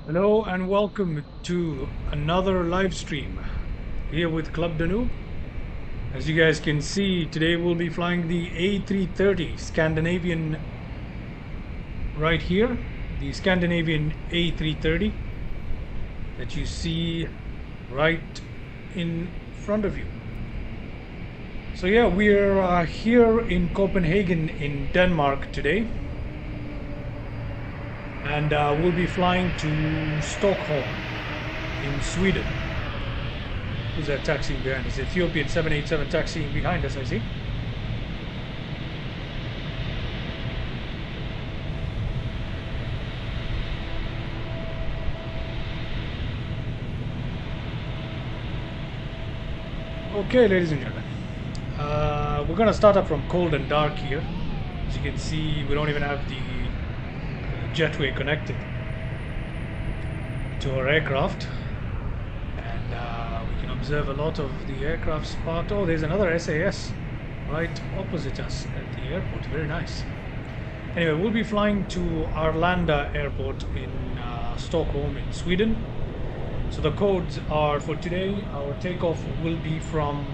Hello and welcome to another live stream here with Club Danube. As you guys can see, today we'll be flying the A330 Scandinavian right here, the Scandinavian A330 that you see right in front of you. So yeah, we're here in Copenhagen in Denmark today. And we'll be flying to Stockholm in Sweden. Who's that taxiing behind us? Ethiopian 787 taxiing behind us, I see. Okay, ladies and gentlemen. We're going to start up from cold and dark here. As you can see, we don't even have the jetway connected to our aircraft, and we can observe a lot of the aircraft spot. Oh, there's another SAS right opposite us at the airport. Very nice. Anyway, we'll be flying to Arlanda airport in Stockholm in Sweden. So the codes are for today. Our takeoff will be from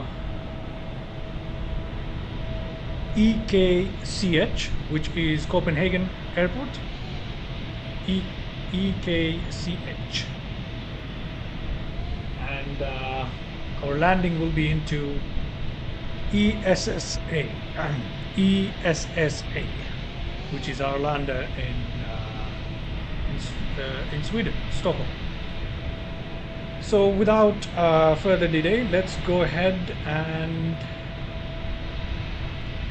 EKCH, which is Copenhagen airport. EKCH, and our landing will be into ESSA, which is Arlanda in Sweden, Stockholm. So without further delay, let's go ahead and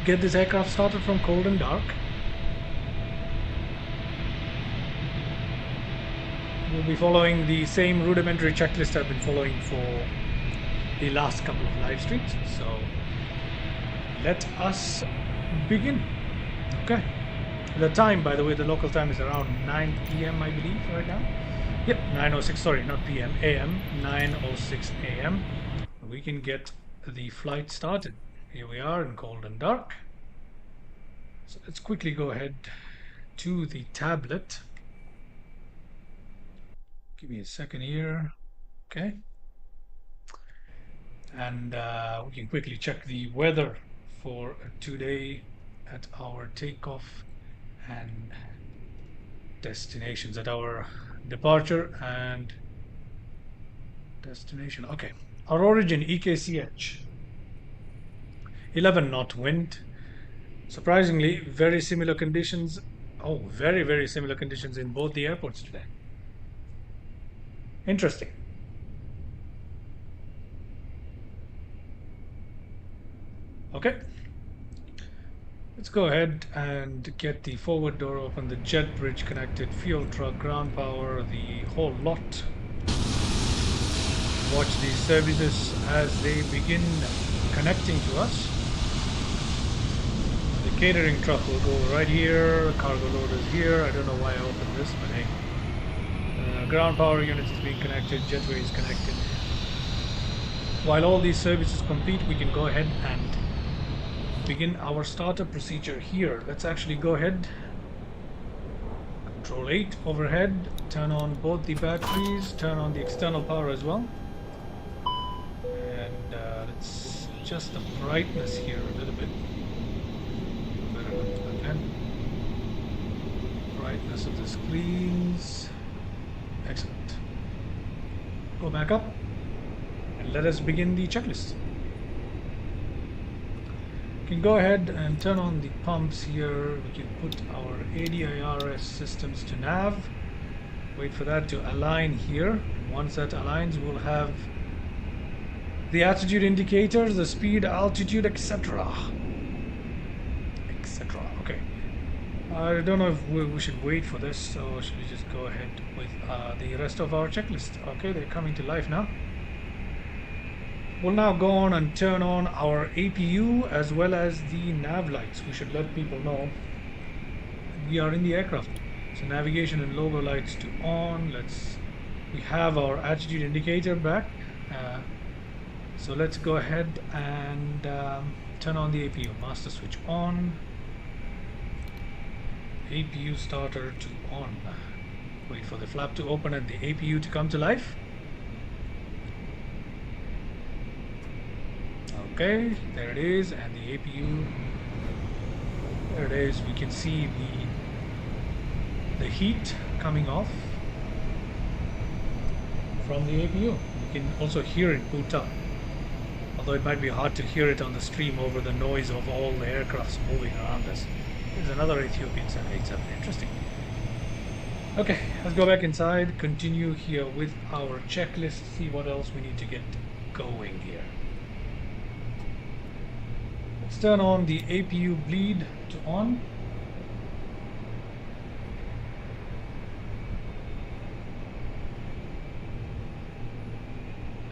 get this aircraft started from cold and dark. We'll be following the same rudimentary checklist I've been following for the last couple of live streams. So let us begin. Okay. The time, by the way, the local time is around 9 p.m. I believe right now. Yep, 9:06. Sorry, not p.m. a.m. 9:06 a.m. We can get the flight started. Here we are in cold and dark. So let's quickly go ahead to the tablet. Give me a second here. Okay. And we can quickly check the weather for today at our takeoff and destinations, at our departure and destination. Okay. Our origin, EKCH. 11 knot wind. Surprisingly, very similar conditions. Oh, very, very similar conditions in both the airports today. Interesting. Okay. Let's go ahead and get the forward door open, the jet bridge connected, fuel truck, ground power, the whole lot. Watch these services as they begin connecting to us. The catering truck will go right here, cargo loader is here. I don't know why I opened this, but hey. Ground power unit is being connected, jetway is connected. While all these services complete, we can go ahead and begin our startup procedure here. Let's actually go ahead. Control 8 overhead, turn on both the batteries, turn on the external power as well. And let's adjust the brightness here a little bit. Better with my pen. Brightness of the screens. Excellent. Go back up and let us begin the checklist. We can go ahead and turn on the pumps here. We can put our ADIRS systems to nav. Wait for that to align here. Once that aligns, we'll have the attitude indicators, the speed, altitude, etc. Okay. I don't know if we should wait for this, or should we just go ahead with the rest of our checklist. Okay, they're coming to life now. We'll now go on and turn on our APU as well as the nav lights. We should let people know we are in the aircraft. So navigation and logo lights to on. We have our attitude indicator back. So let's go ahead and turn on the APU. Master switch on. APU starter to on. Wait for the flap to open and the APU to come to life. Okay, there it is, and the APU, there it is. We can see the heat coming off from the APU. You can also hear it boot up, although it might be hard to hear it on the stream over the noise of all the aircrafts moving around us. There's another Ethiopian 787. Interesting. Okay, let's go back inside, continue here with our checklist, see what else we need to get going here. Let's turn on the APU bleed to on.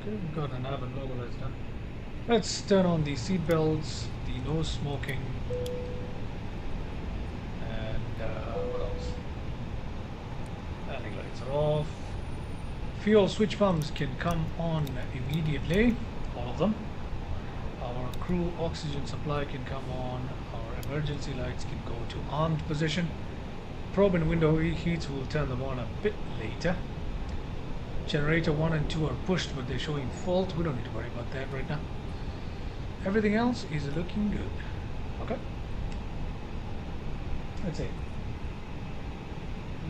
Okay, we've got an Avid logo, that's done. Let's turn on the seat belts, the no smoking, and what else? Landing lights are off. Fuel switch pumps can come on immediately, all of them. Our crew oxygen supply can come on. Our emergency lights can go to armed position. Probe and window heats, will turn them on a bit later. Generator 1 and 2 are pushed, but they're showing fault. We don't need to worry about that right now. Everything else is looking good. Okay. Let's see.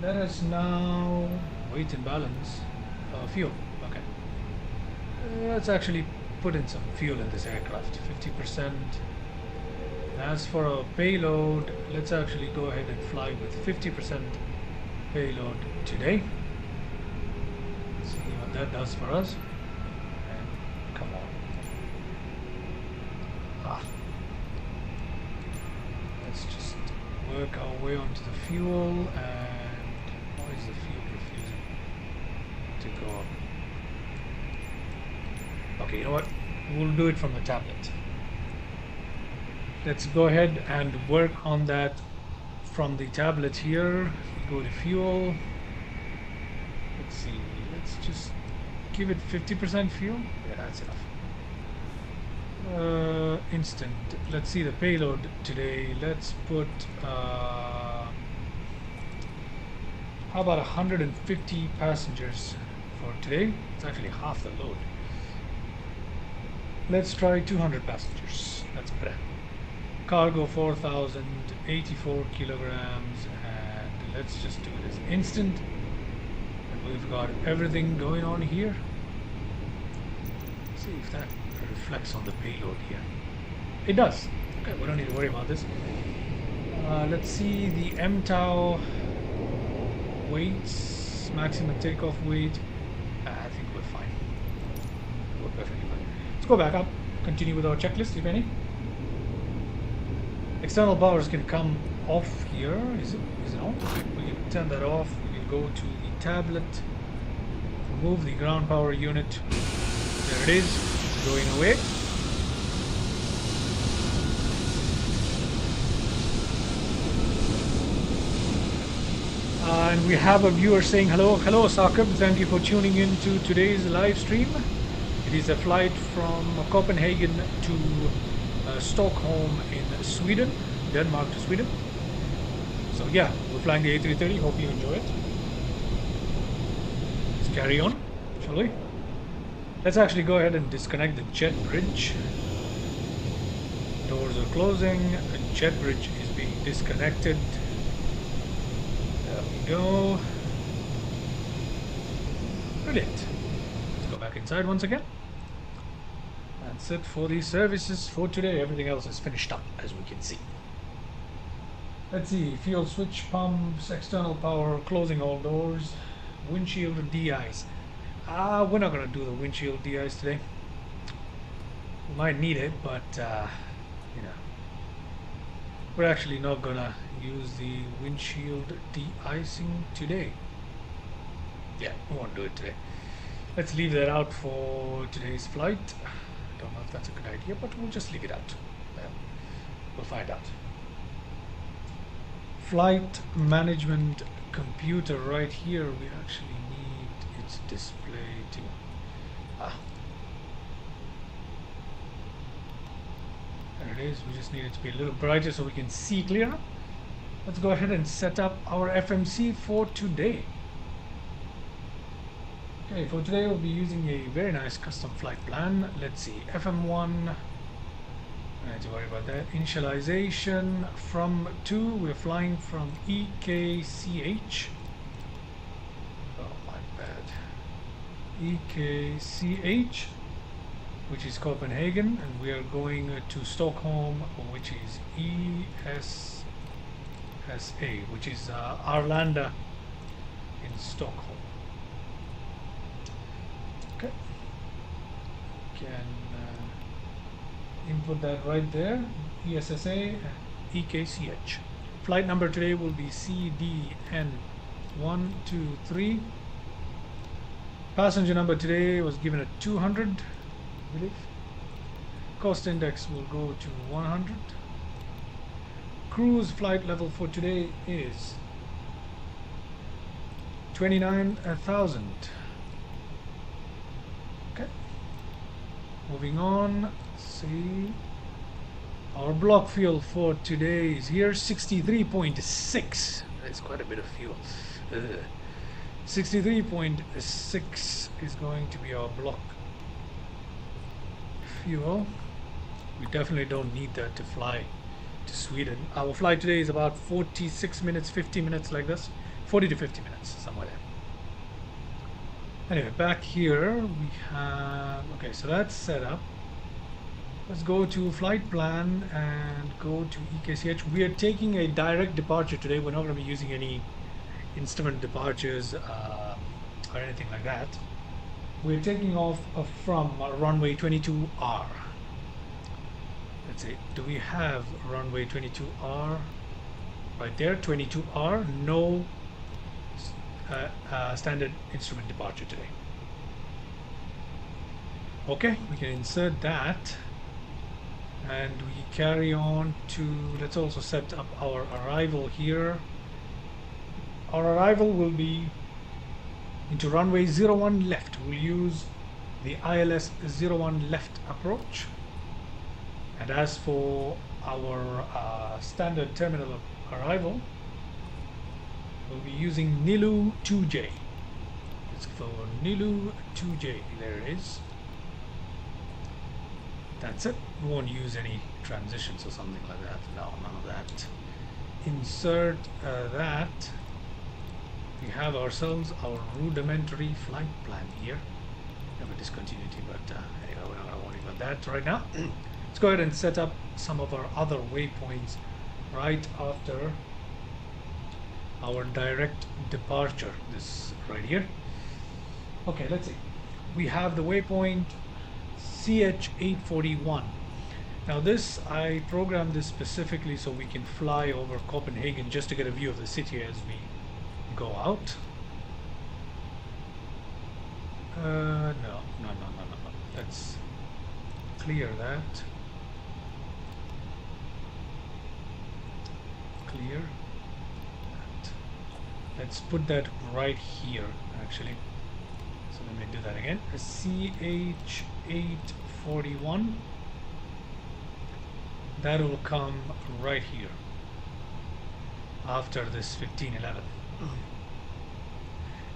Let us now weight and balance fuel. Okay. Let's actually put in some fuel in this aircraft. 50%. As for our payload, let's actually go ahead and fly with 50% payload today. See what that does for us. And come on. Let's just work our way onto the fuel. And why is the fuel refusing to go up? Okay, you know what? We'll do it from the tablet. Let's go ahead and work on that from the tablet here. Go to fuel. Let's see. Let's just give it 50% fuel. Yeah, that's enough. Instant. Let's see the payload today. Let's put how about 150 passengers for today? It's actually half the load. Let's try 200 passengers. That's better. Cargo 4,084 kilograms, and let's just do this instant. And we've got everything going on here. Let's see if that reflects on the payload here. It does. Okay, we don't need to worry about this. Let's see the MTOW weights, maximum takeoff weight. I think we're fine. We're perfectly fine. Let's go back up, continue with our checklist, if any. External powers can come off here. Is it on? We can turn that off. We can go to the tablet, remove the ground power unit. There it is, going away. And we have a viewer saying hello. Hello, Sakib. Thank you for tuning in to today's live stream. It is a flight from Copenhagen to Stockholm in Sweden, Denmark to Sweden. So yeah, we're flying the A330. Hope you enjoy it. Let's carry on, shall we? Let's actually go ahead and disconnect the jet bridge. Doors are closing. The jet bridge is being disconnected. There we go. Brilliant. Let's go back inside once again. That's it for the services for today. Everything else is finished up, as we can see. Let's see. Fuel switch pumps, external power, closing all doors, windshield de-ice. We're not going to do the windshield de-ice today. We might need it, but you know, we're actually not going to use the windshield de-icing today. Yeah, we won't do it today. Let's leave that out for today's flight. I don't know if that's a good idea, but we'll just leave it out. We'll find out. Flight management computer right here. We actually need its display to there it is. We just need it to be a little brighter so we can see clearer. Let's go ahead and set up our FMC for today. Okay, for today we'll be using a very nice custom flight plan. Let's see, FM1, I don't have to worry about that. Initialization from 2, we're flying from EKCH. Oh, my bad. EKCH, which is Copenhagen, and we are going to Stockholm, which is ESSA, which is Arlanda in Stockholm. Okay, can input that right there, ESSA, EKCH. Flight number today will be CDN123. Passenger number today was given at 200, I believe. Cost index will go to 100. Cruise flight level for today is 29,000. Okay. Moving on. See. Our block fuel for today is here, 63.6. That's quite a bit of fuel. 63.6 is going to be our block fuel. We definitely don't need that to fly to Sweden. Our flight today is about 46 minutes, 50 minutes like this. 40 to 50 minutes, somewhere there. Anyway, back here we have, okay, so that's set up. Let's go to flight plan and go to EKCH. We are taking a direct departure today. We're not going to be using any instrument departures or anything like that. We're taking off from runway 22R. Let's see, do we have runway 22R? Right there, 22R, no standard instrument departure today. Okay, we can insert that. And we carry on to, let's also set up our arrival here. Our arrival will be into runway 01 left. We'll use the ILS 01 left approach. And as for our standard terminal arrival, we'll be using Nilu 2J. Let's go for Nilu 2J. There it is. That's it. We won't use any transitions or something like that. No, none of that. Insert that. We have ourselves our rudimentary flight plan here. We have a discontinuity, but anyway, we're not going to worry about that right now. Let's go ahead and set up some of our other waypoints right after our direct departure. This right here. Okay, let's see. We have the waypoint CH841. Now this, I programmed this specifically so we can fly over Copenhagen just to get a view of the city as we go out. No. Let's clear that. Clear that. Let's put that right here, actually. So let me do that again. CH841. That will come right here after this 1511.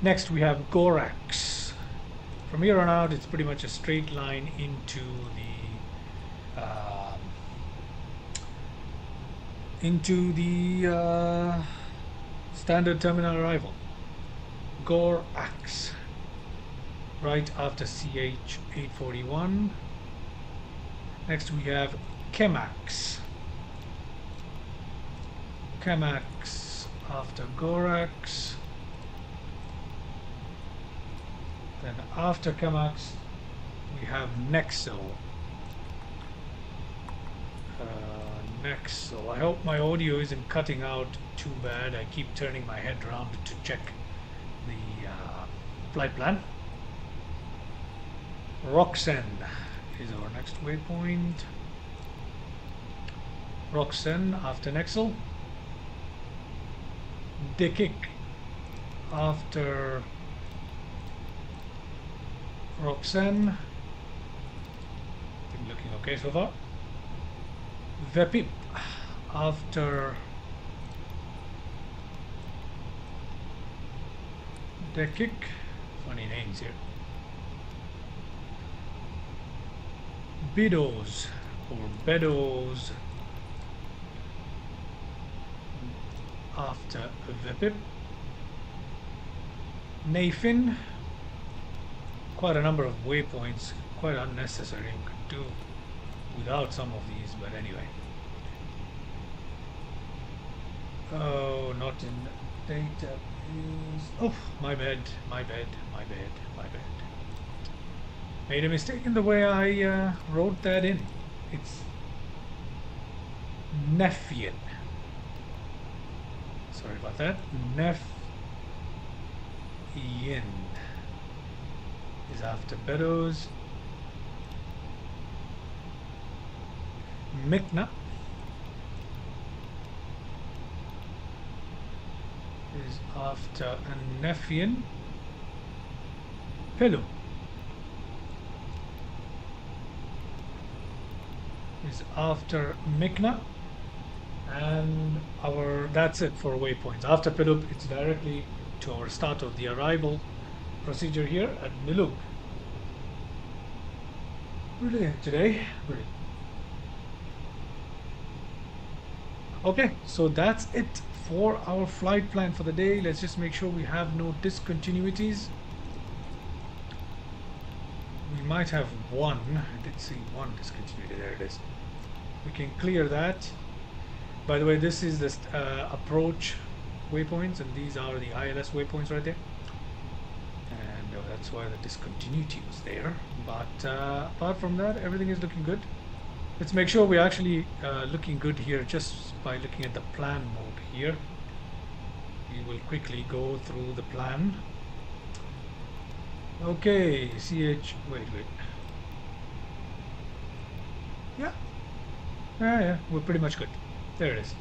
Next we have Gorax. From here on out it's pretty much a straight line into the standard terminal arrival. Gorax. Right after CH841. Next we have Chemax. Chemax after Gorax. Then after Chemax we have Nexo. Nexo. I hope my audio isn't cutting out too bad. I keep turning my head around to check the flight plan. Roxen is our next waypoint. Roxen after Nexel. Dekik after Roxen. Been looking okay so far. Vepip after Dekik. Funny funny names here. Bidos or Bedos after Vipip. Nafin, quite a number of waypoints, quite unnecessary. We could do without some of these, but anyway. Oh, not in data is... Oh, my bad. Made a mistake in the way I wrote that in. It's Nefian. Sorry about that. Nefian is after Bedos. Mikna is after Nefian. Pelu is after Mikna, and that's it for waypoints. After Pilub, it's directly to our start of the arrival procedure here at Milug. Brilliant today. Brilliant. Okay, so that's it for our flight plan for the day. Let's just make sure we have no discontinuities. We might have one. I did see one discontinuity. There it is. We can clear that. By the way, this is the approach waypoints, and these are the ILS waypoints right there. And that's why the discontinuity was there. But apart from that, everything is looking good. Let's make sure we're actually looking good here just by looking at the plan mode here. We will quickly go through the plan. Okay, wait. Yeah, we're pretty much good. There it is.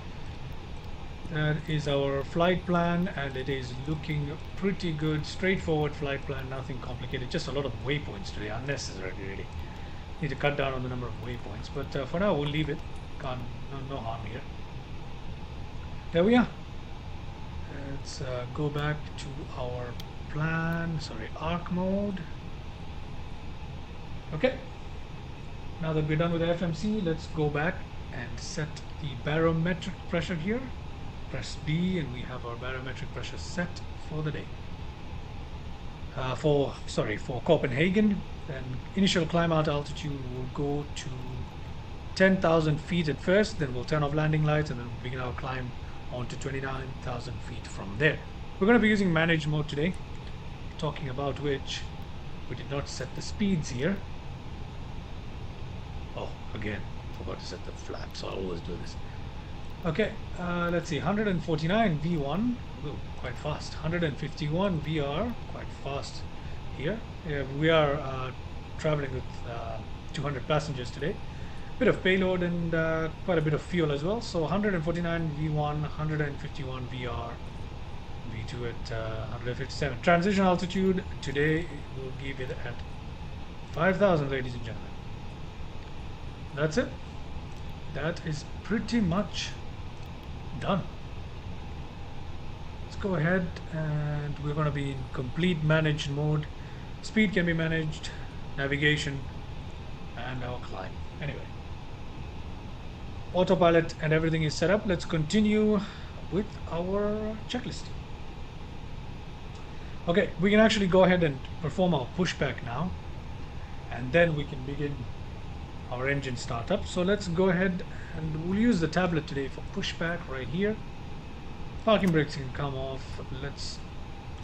That is our flight plan, and it is looking pretty good. Straightforward flight plan, nothing complicated. Just a lot of waypoints today, unnecessary really. Need to cut down on the number of waypoints, but for now we'll leave it. No harm here. There we are. Let's go back to our plan. Sorry, arc mode. Okay. Now that we're done with the FMC, let's go back and set the barometric pressure here. Press B, and we have our barometric pressure set for the day. For Copenhagen, then initial climb out altitude will go to 10,000 feet at first, then we'll turn off landing lights and then begin our climb on to 29,000 feet from there. We're going to be using manage mode today, talking about which we did not set the speeds here. Oh, again, forgot to set the flaps, so I always do this. Okay, let's see, 149 V1, ooh, quite fast. 151 VR, quite fast here. We are traveling with 200 passengers today. Bit of payload and quite a bit of fuel as well. So 149 V1, 151 VR, V2 at 157. Transition altitude today will give it at 5,000, ladies and gentlemen. That's it. That is pretty much done. Let's go ahead, and we're going to be in complete managed mode. Speed can be managed, navigation, and our climb. Anyway, autopilot and everything is set up. Let's continue with our checklist. Okay, we can actually go ahead and perform our pushback now, and then we can begin our engine startup. So let's go ahead, and we'll use the tablet today for pushback right here. Parking brakes can come off. Let's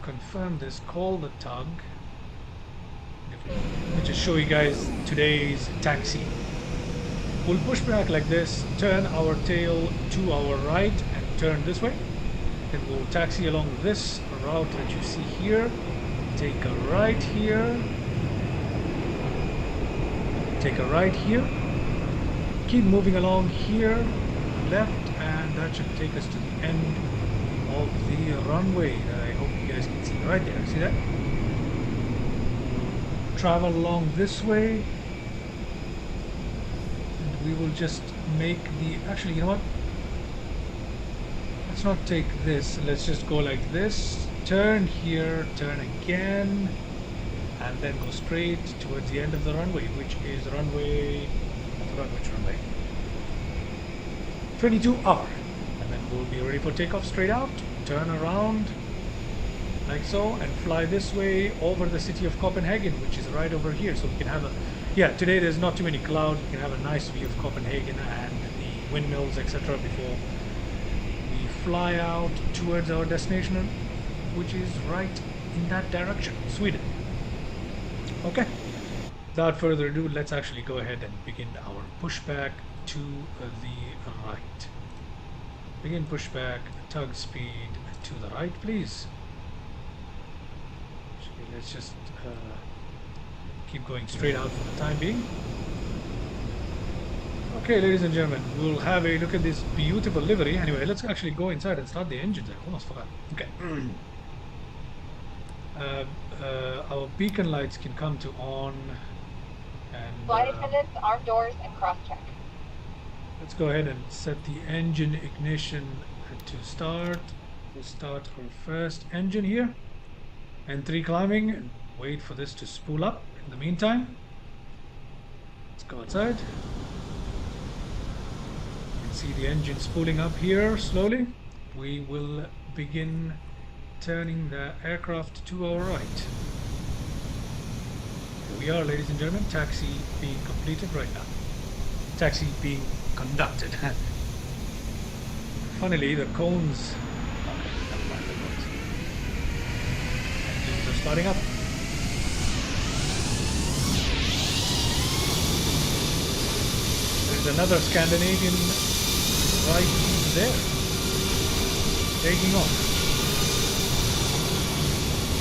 confirm this, call the tug. Let me just show you guys today's taxi. We'll push back like this, turn our tail to our right and turn this way. Then we'll taxi along this route that you see here. Take a right here. Take a right here. Keep moving along here, left, and that should take us to the end of the runway. I hope you guys can see right there. See that? Travel along this way, and we will just make the, actually, you know what, let's not take this, let's just go like this, turn here, turn again, and then go straight towards the end of the runway, which is runway, I forgot which runway, 22R. And then we'll be ready for takeoff straight out, turn around like so, and fly this way over the city of Copenhagen, which is right over here. So we can have a, yeah, today there's not too many clouds, we can have a nice view of Copenhagen and the windmills, etc. before we fly out towards our destination, which is right in that direction, Sweden. Okay, without further ado, let's actually go ahead and begin our pushback to the right. Begin pushback, tug speed to the right, please. Actually, let's just keep going straight out for the time being. Okay, ladies and gentlemen, we'll have a look at this beautiful livery. Anyway, let's actually go inside and start the engines. I almost forgot. Okay. Our beacon lights can come to on, and flight attendants, arm doors, and cross check. Let's go ahead and set the engine ignition to start. We'll start our first engine here, and 3 climbing, and wait for this to spool up. In the meantime, let's go outside. You can see the engine spooling up here slowly. We will begin turning the aircraft to our right. Here we are, ladies and gentlemen. Taxi being completed right now. Taxi being conducted. Funnily, the cones. Okay, never mind the cones. Engines are starting up. There's another Scandinavian right there, taking off.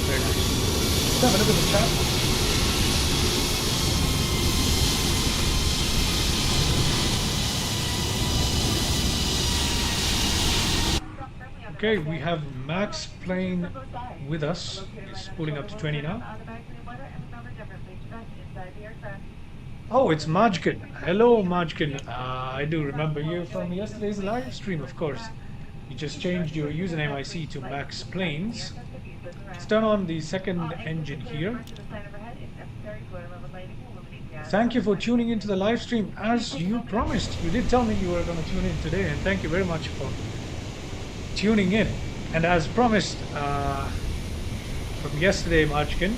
Very nice. Let's have a look at the chat. Okay, we have Max plane with us. He's pulling up to 20 now. Oh, it's Majkin. Hello, Majkin. I do remember you from yesterday's live stream, of course. You just changed your username, I see, to Max Planes. Let's turn on the second engine here. Thank you for tuning into the live stream as you promised. You did tell me you were going to tune in today, and thank you very much for tuning in. And as promised from yesterday, Majkin,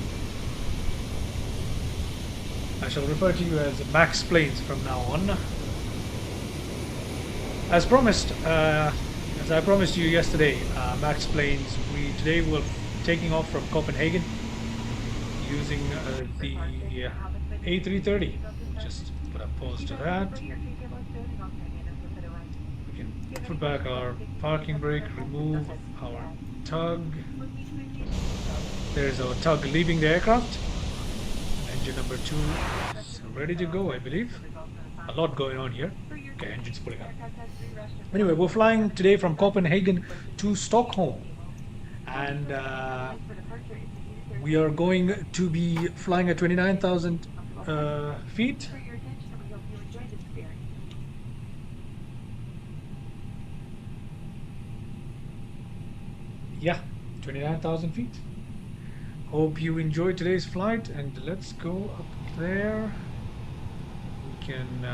I shall refer to you as Max Planes from now on. As promised, as I promised you yesterday, Max Planes, today we're taking off from Copenhagen using the A330. Just put a pause to that. We can put back our parking brake, remove our tug. There's our tug leaving the aircraft. Engine number 2 is ready to go, I believe. A lot going on here. Okay, engine's pulling up. Anyway, we're flying today from Copenhagen to Stockholm. And we are going to be flying at 29,000 feet. Yeah, 29,000 feet. Hope you enjoyed today's flight, and let's go up there. We can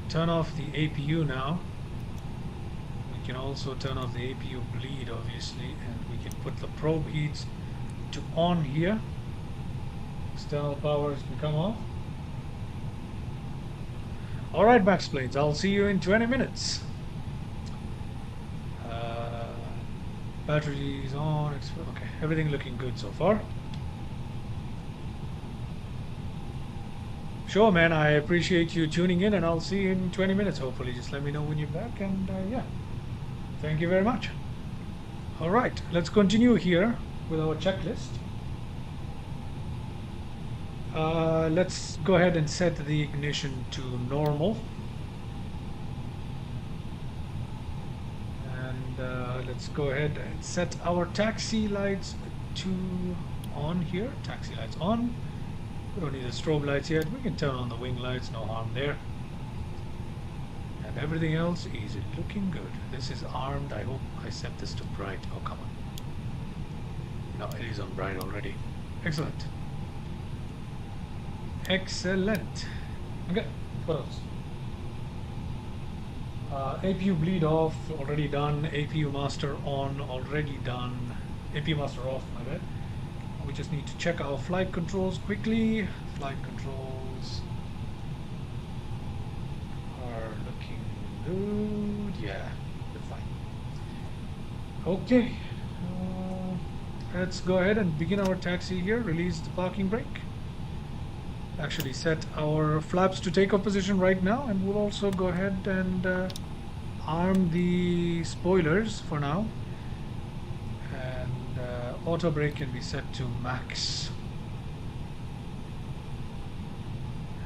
turn off the APU now. We can also turn off the APU bleed, obviously, and we can put the probe heats to on here. External powers can come off. Alright, Max Planes, I'll see you in 20 minutes. Batteries on, okay, everything looking good so far. Sure, man, I appreciate you tuning in, and I'll see you in 20 minutes, hopefully. Just let me know when you're back, and yeah, thank you very much. Alright, let's continue here with our checklist. Let's go ahead and set the ignition to normal. Let's go ahead and set our taxi lights to on here. Taxi lights on. We don't need the strobe lights yet. We can turn on the wing lights, no harm there. And everything else is looking good. This is armed. I hope I set this to bright. Oh, come on. No, it is on bright already. Excellent. Excellent. Okay, what else? APU bleed off, already done. APU master on, already done. APU master off, my bad. We just need to check our flight controls quickly. Flight controls are looking good. Yeah, they're fine. Okay, let's go ahead and begin our taxi here. Release the parking brake. Actually set our flaps to takeoff position right now, and we'll also go ahead and arm the spoilers for now. And auto brake can be set to max.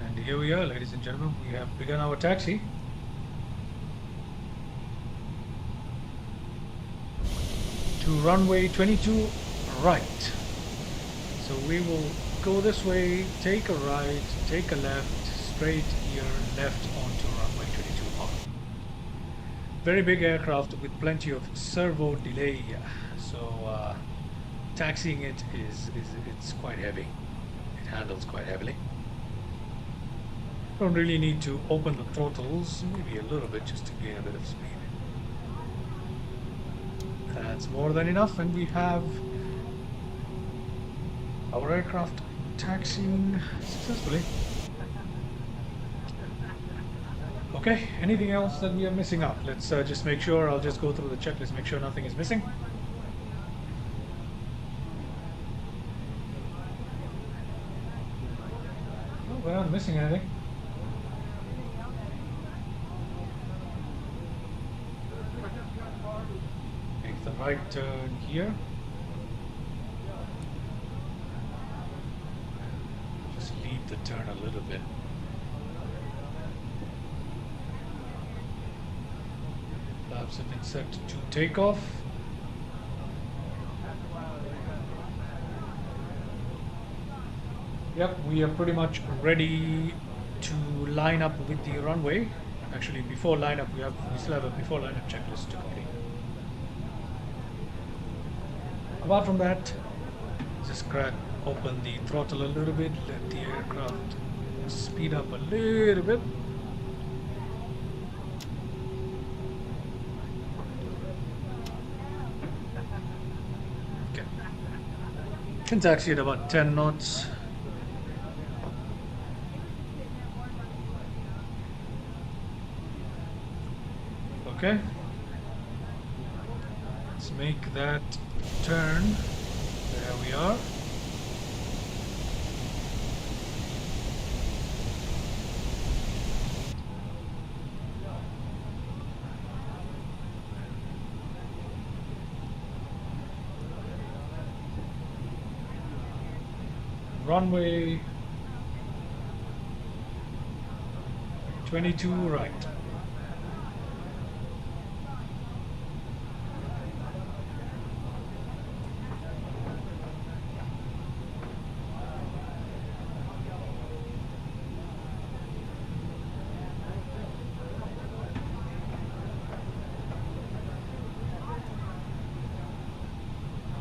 And here we are, ladies and gentlemen. We have begun our taxi. To runway 22 right. So we will go this way, take a right, take a left, straight here, left onto runway 22 on. Very big aircraft with plenty of servo delay, so taxiing it it's quite heavy. It handles quite heavily. Don't really need to open the throttles, maybe a little bit just to gain a bit of speed. That's more than enough, and we have our aircraft taxiing successfully. Okay, anything else that we are missing out? Let's just make sure. I'll just go through the checklist, make sure nothing is missing. Oh, we're not missing anything. Make the right turn here. Just lead the turn a little bit. Flaps have been set to takeoff. Yep, we are pretty much ready to line up with the runway. Actually, before lineup, we still have a before lineup checklist to complete. Apart from that, just crack open the throttle a little bit, let the aircraft speed up a little bit. Okay. Can taxi at about 10 knots. Okay. Let's make that turn. There we are. Runway 22 right.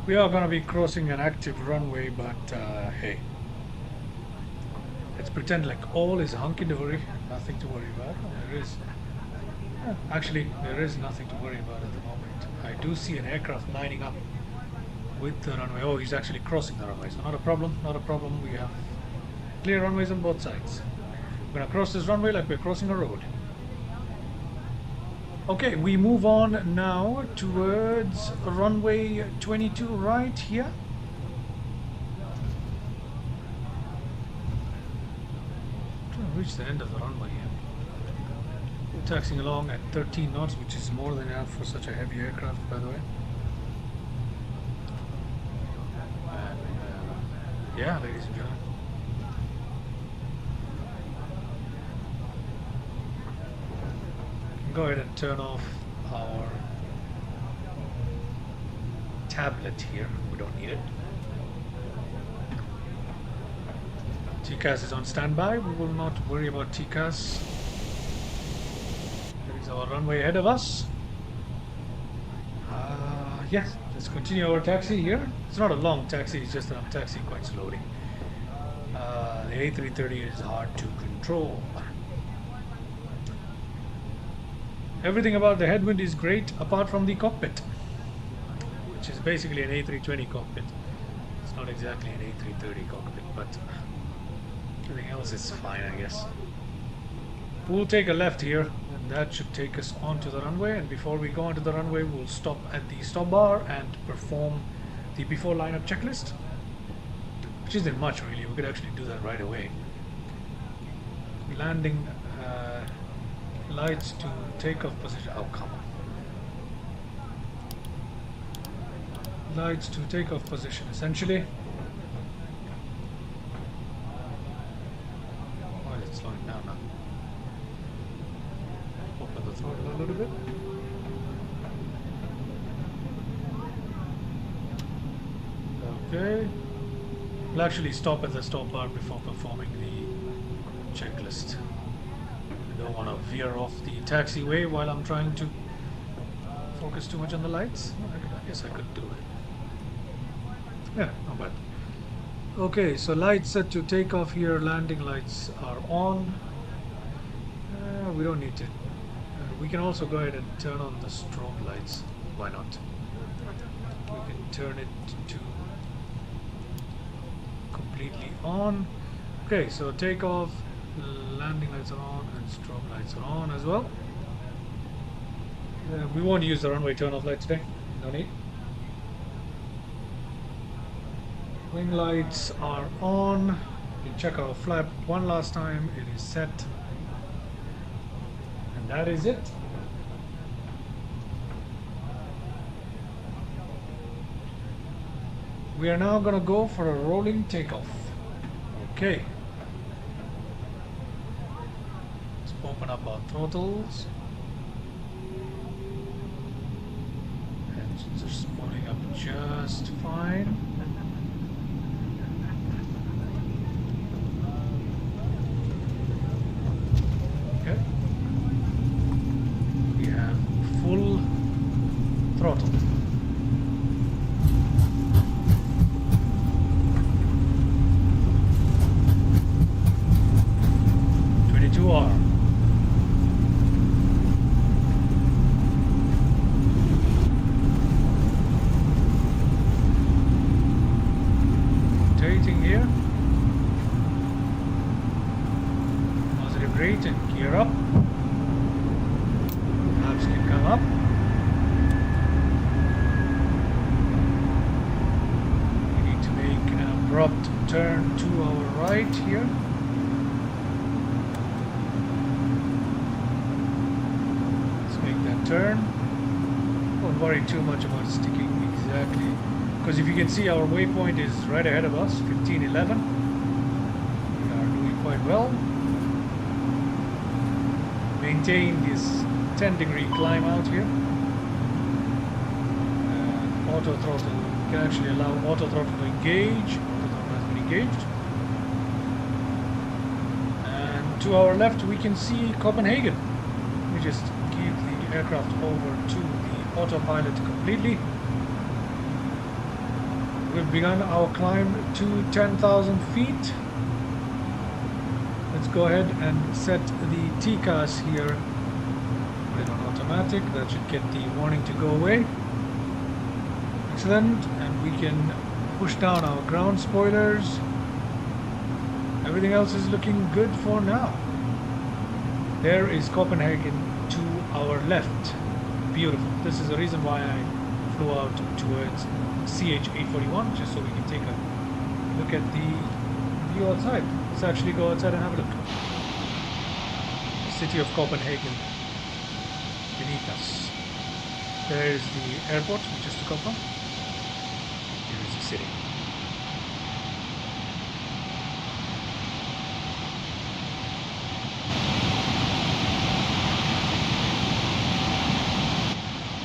We are going to be crossing an active runway, but hey, let's pretend like all is hunky-dory, nothing to worry about. There is nothing to worry about at the moment. I do see an aircraft lining up with the runway. Oh, he's actually crossing the runway, so not a problem, not a problem. We have clear runways on both sides. We're going to cross this runway like we're crossing a road. Okay, we move on now towards runway 22 right here. Trying to reach the end of the runway here. We're taxiing along at 13 knots, which is more than enough for such a heavy aircraft, by the way. And, yeah, ladies and gentlemen. Go ahead and turn off our tablet here. We don't need it. TCAS is on standby. We will not worry about TCAS. There is our runway ahead of us. Yes, let's continue our taxi here. It's not a long taxi, it's just that I'm taxiing quite slowly. The A330 is hard to control. Everything about the headwind is great apart from the cockpit, which is basically an A320 cockpit. It's not exactly an A330 cockpit, but everything else is fine, I guess. We'll take a left here, and that should take us onto the runway. And before we go onto the runway, we'll stop at the stop bar and perform the before lineup checklist, which isn't much really. We could actually do that right away. Landing lights to takeoff position. Oh, come on. Lights to takeoff position, essentially. Why is it slowing down now? Open the throttle a little bit. Okay. We'll actually stop at the stop bar before performing the checklist. I don't want to veer off the taxiway while I'm trying to focus too much on the lights. I guess I could do it. Yeah, not bad. Okay, so lights set to take off here. Landing lights are on. We don't need to. We can also go ahead and turn on the strobe lights. Why not? We can turn it to completely on. Okay, so takeoff, landing lights are on, and strobe lights are on as well. We won't use the runway turn off light today. No need. Wing lights are on. You can check our flap one last time. It is set. And that is it. We are now going to go for a rolling takeoff. Okay. Let's open up our throttles. Engines are spooling up just fine. Okay. We have full throttle. Rotating here. Positive rate and gear up. Flaps can come up. We need to make an abrupt turn to our right here. Turn. Don't worry too much about sticking exactly, because if you can see, our waypoint is right ahead of us, 1511. We are doing quite well. Maintain this 10-degree climb out here. Auto throttle, we can actually allow auto throttle to engage. Auto throttle has been engaged. And to our left we can see Copenhagen. We just give the aircraft over to the autopilot completely. We've begun our climb to 10,000 feet. Let's go ahead and set the TCAS here. Put it on automatic. That should get the warning to go away. Excellent. And we can push down our ground spoilers. Everything else is looking good for now. There is Copenhagen to our left. Beautiful. This is the reason why I flew out towards CH-841, just so we can take a look at the view outside. Let's actually go outside and have a look. The city of Copenhagen beneath us. There is the airport we just took off from. Here is the city.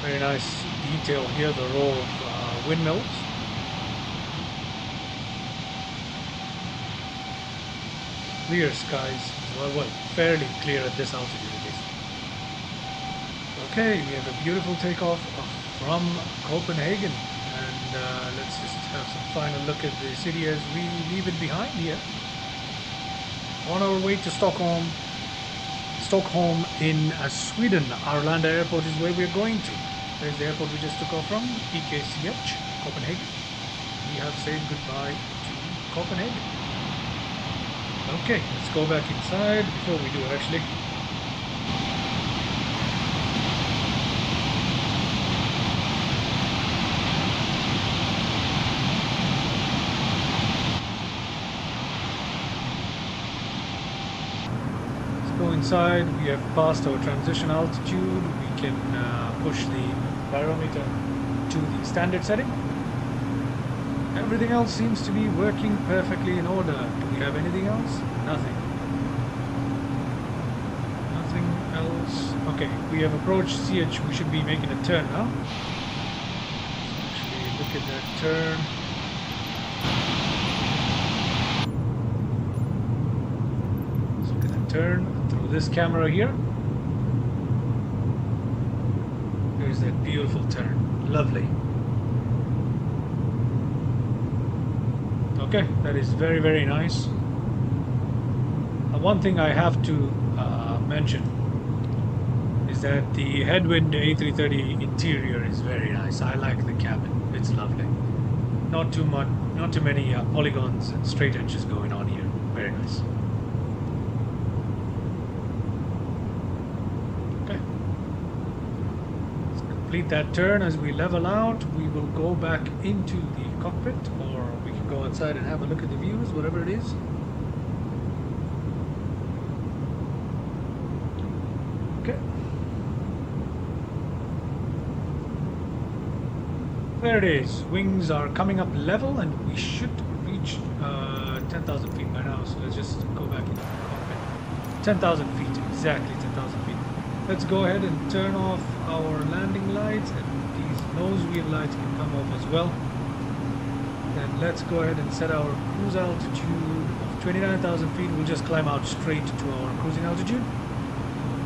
Very nice detail here, the row of windmills. Clear skies as well, fairly clear at this altitude at least. Okay, we have a beautiful takeoff from Copenhagen, and let's just have some final look at the city as we leave it behind here. On our way to Stockholm. Stockholm in Sweden. Arlanda Airport is where we're going to. There's the airport we just took off from, EKCH, Copenhagen. We have said goodbye to Copenhagen. Okay, let's go back inside before we do actually. Inside, we have passed our transition altitude. We can push the barometer to the standard setting. Everything else seems to be working perfectly in order. Do we have anything else? Nothing. Nothing else. Okay, we have approached CH. We should be making a turn now. Actually, look at that turn. Let's look at that turn. This camera here. There's that beautiful turn. Lovely. Okay, that is very, very nice. One thing I have to mention is that the headwind A330 interior is very nice. I like the cabin. It's lovely. Not too much, not too many polygons and straight edges going on here. Very nice. Complete that turn. As we level out, we will go back into the cockpit, or we can go outside and have a look at the views, whatever it is. Okay. There it is. Wings are coming up level, and we should reach 10,000 feet by now. So let's just go back into the cockpit. 10,000 feet, exactly 10,000 feet. Let's go ahead and turn off our landing lights, and these nose wheel lights can come off as well. Then let's go ahead and set our cruise altitude of 29,000 feet. We'll just climb out straight to our cruising altitude.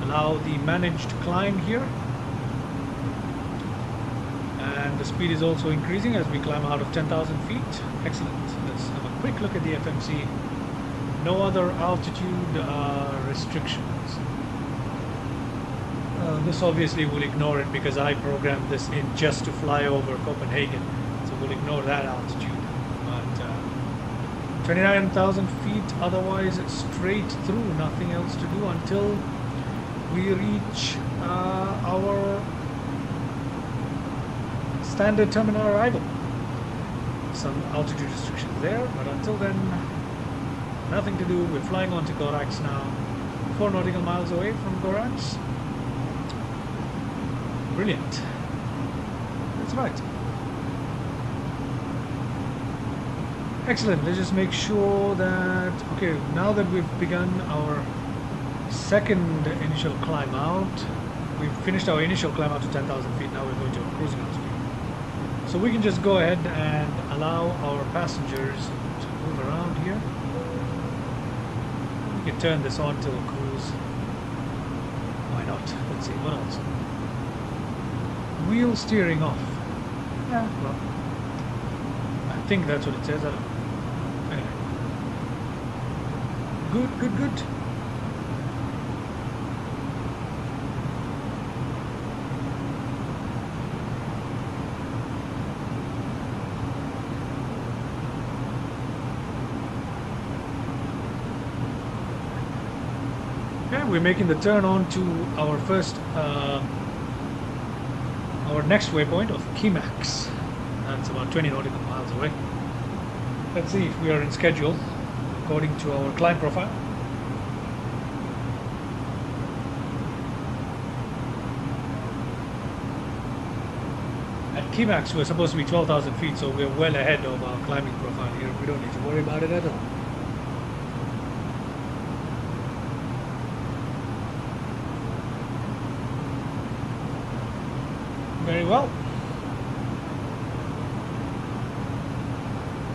Allow the managed climb here. And the speed is also increasing as we climb out of 10,000 feet. Excellent. Let's have a quick look at the FMC. No other altitude restrictions. This obviously will ignore it because I programmed this in just to fly over Copenhagen, so we'll ignore that altitude. But 29,000 feet, otherwise straight through, nothing else to do until we reach our standard terminal arrival. Some altitude restrictions there, but until then, nothing to do. We're flying on to Gorax now, 4 nautical miles away from Gorax. Brilliant. That's right. Excellent. Let's just make sure that, okay, now that we've begun our second initial climb out, we've finished our initial climb out to 10,000 feet, now we're going to cruising altitude. So we can just go ahead and allow our passengers to move around here. We can turn this on to cruise. Why not? Let's see, what else? Wheel steering off. Yeah, well, I think that's what it says. I don't know. Anyway. Good, good, good. Okay, we're making the turn on to our first our next waypoint of Kimax. That's about 20 nautical miles away. Let's see if we are in schedule according to our climb profile. At Kimax we're supposed to be 12,000 feet, so we're well ahead of our climbing profile here. We don't need to worry about it at all. Very well.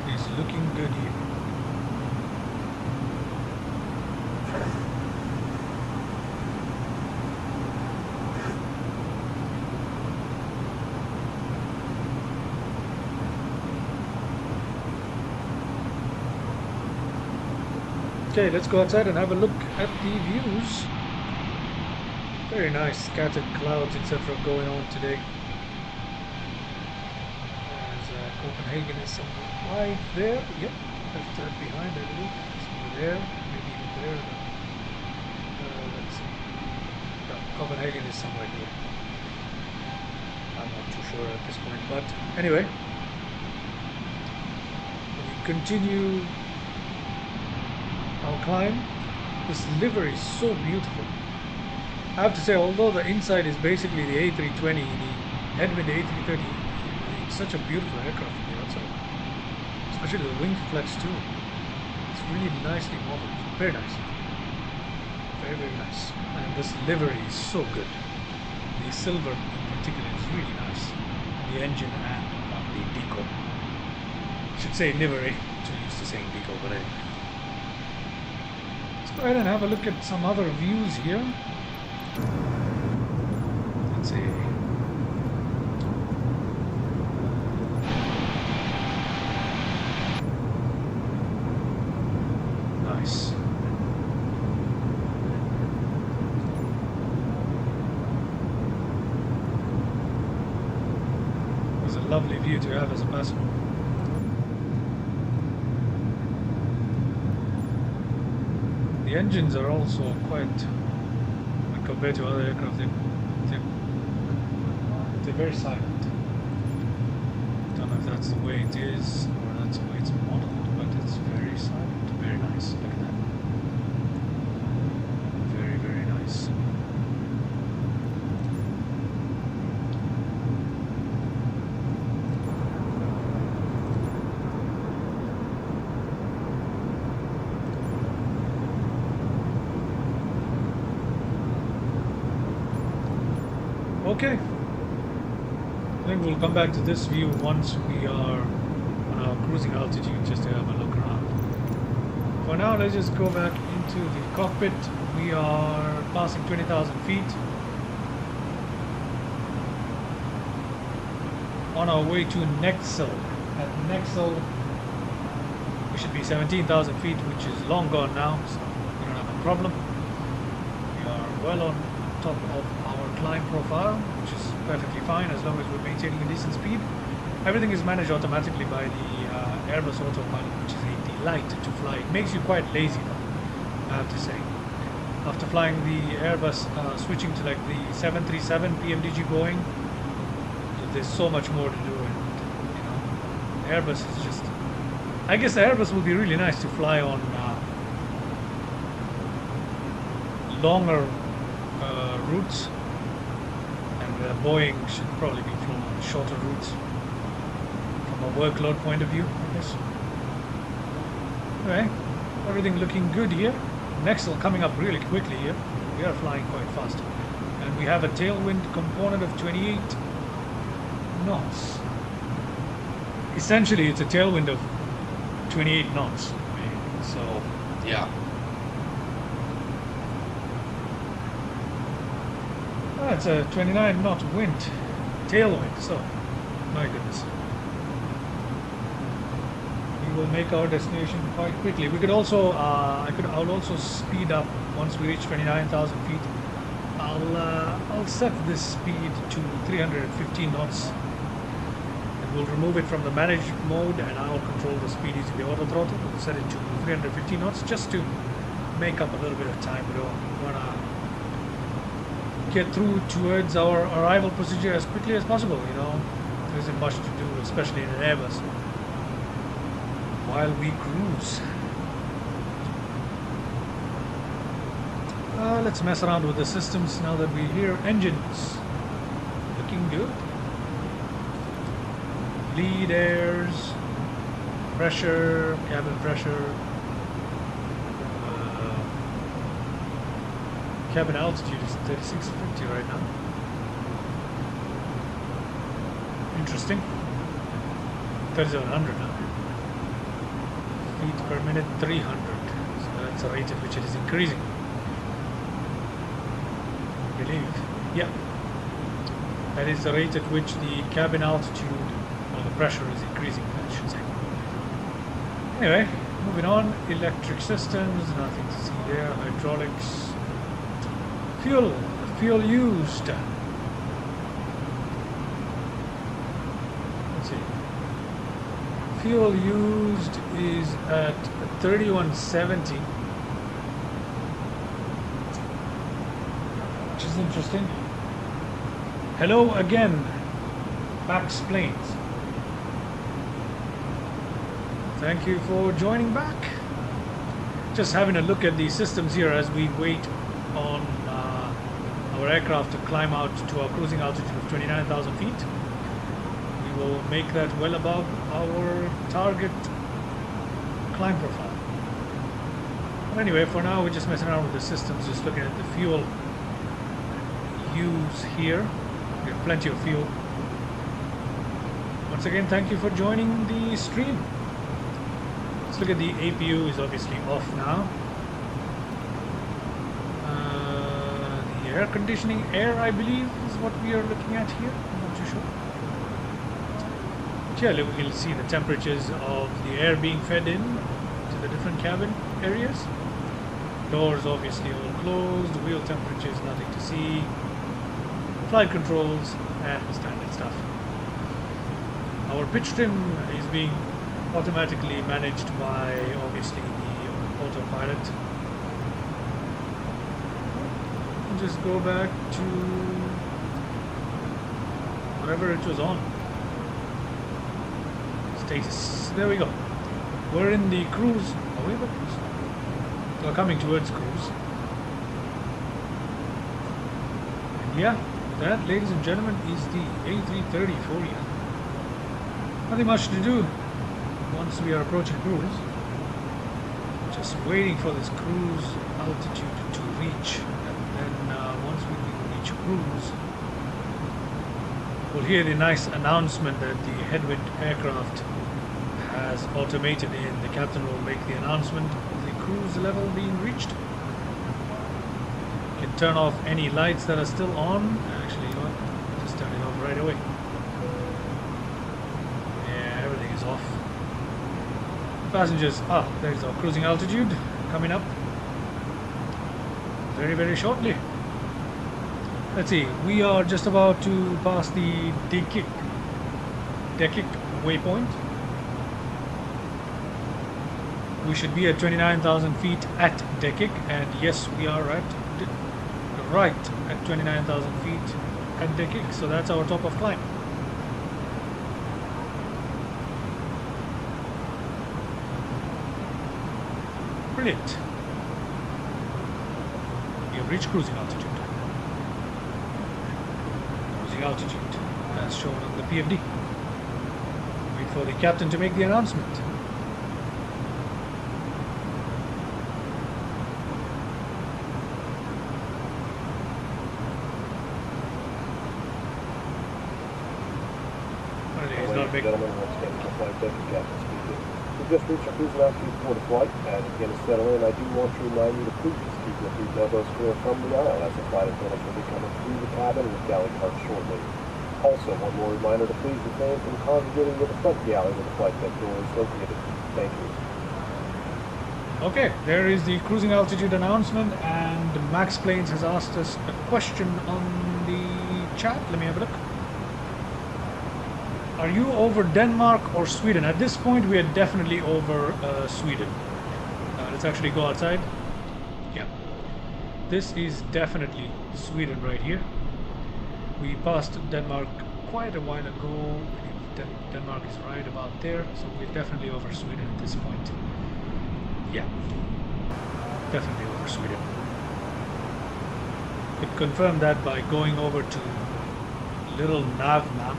It's looking good here. Okay, let's go outside and have a look at the views. Very nice, scattered clouds, etc. going on today. As Copenhagen is somewhere right there. Yep, left that behind, I believe. Somewhere there, maybe even there. Let's see. No, Copenhagen is somewhere here. I'm not too sure at this point, but anyway. We continue our climb. This livery is so beautiful. I have to say, although the inside is basically the A320, the headwind A330, it's such a beautiful aircraft from the outside. Especially the wing flex too. It's really nicely modeled. Very nice. Very, very nice. And this livery is so good. The silver in particular is really nice. The engine and the decal. I should say livery, too used to saying decal, but anyway. Let's go ahead and have a look at some other views here. Let's see. Nice. It was a lovely view to have as a passenger. The engines are also quite, compared to other aircraft, they're very silent. Don't know if that's the way it is or that's the way it's modeled, but it's very silent. Very nice. Look at that. Very, very nice. Okay, I think we'll come back to this view once we are on our cruising altitude, just to have a look around. For now, let's just go back into the cockpit. We are passing 20,000 feet. On our way to Nexel. At Nexel, we should be 17,000 feet, which is long gone now, so we don't have a problem. We are well on top of our climb profile, which is perfectly fine as long as we're maintaining a decent speed. Everything is managed automatically by the Airbus autopilot, which is a delight to fly. It makes you quite lazy though, I have to say. After flying the Airbus, switching to like the 737 PMDG Boeing, there's so much more to do, and you know, Airbus is just, I guess the Airbus will be really nice to fly on longer routes, and Boeing should probably be flown on shorter routes from a workload point of view, I guess. Anyway, everything looking good here. Nexel coming up really quickly here. We are flying quite fast, and we have a tailwind component of 28 knots. Essentially, it's a tailwind of 28 knots. So yeah. It's a 29 knot wind, tailwind, so my goodness. We will make our destination quite quickly. We could also, I'll also speed up once we reach 29,000 feet. I'll set this speed to 315 knots. And we'll remove it from the managed mode, and I'll control the speed using the auto throttle. We'll set it to 315 knots just to make up a little bit of time. We don't want to get through towards our arrival procedure as quickly as possible. You know, there isn't much to do, especially in an Airbus, while we cruise. Let's mess around with the systems now that we're here. Engines looking good. Lead airs, pressure, cabin pressure. Cabin altitude is 3650 right now. Interesting. 3700 now. Feet per minute 300. So that's a rate at which it is increasing. I believe. Yeah. That is the rate at which the cabin altitude, or the pressure, is increasing, I should say. Anyway, Moving on, electric systems, nothing to see there. Hydraulics, fuel used. Let's see. Fuel used is at 3170, which is interesting. Hello again, Max Plains. Thank you for joining back. Just having a look at the systems here as we wait on our aircraft to climb out to our cruising altitude of 29,000 feet. We will make that well above our target climb profile. But anyway, for now we're just messing around with the systems, just looking at the fuel use here. We have plenty of fuel. Once again, thank you for joining the stream. Let's look at the APU is obviously off now. The air conditioning, I believe, is what we are looking at here. I'm not too sure. But yeah, we can see the temperatures of the air being fed in to the different cabin areas. Doors obviously all closed. Wheel temperatures, nothing to see. Flight controls and the standard stuff. Our pitch trim is being automatically managed by obviously the autopilot. And just go back to whatever it was on. Status. There we go. We're in the cruise. Are we in the cruise? We're coming towards cruise. And yeah, that, ladies and gentlemen, is the A330 for you. Nothing much to do once we are approaching cruise. Just waiting for this cruise altitude to reach, and then once we reach cruise, we'll hear the nice announcement that the headwind aircraft has automated in. The captain will make the announcement of the cruise level being reached. You can turn off any lights that are still on. Actually, you know what? Just turn it off right away. Yeah, everything is off. Passengers, there's our cruising altitude coming up very, very shortly. Let's see, we are just about to pass the Dekik waypoint. We should be at 29,000 feet at Dekik, and yes, we are right at 29,000 feet at Dekik, so that's our top of climb. Brilliant. We have reached cruising altitude. Cruising altitude as shown on the PFD. Wait for the captain to make the announcement. He's not big. Gentlemen, once again, the flight deck, the captain speaking. We just reached our cruising altitude for the flight, and again to settle in, I do want to remind you to please keep your seat elbows clear from the aisle as the flight attendants will be coming through the cabin with galley carts shortly. Also, one more reminder to please refrain from congregating with the front galley where the flight deck door is located. Thank you. Okay, there is the cruising altitude announcement, and Max Plains has asked us a question on the chat. Let me have a look. Are you over Denmark or Sweden? At this point, we are definitely over Sweden. Let's actually go outside. Yeah. This is definitely Sweden right here. We passed Denmark quite a while ago. Denmark is right about there, so we're definitely over Sweden at this point. Yeah. Definitely over Sweden. Could confirm that by going over to little nav map.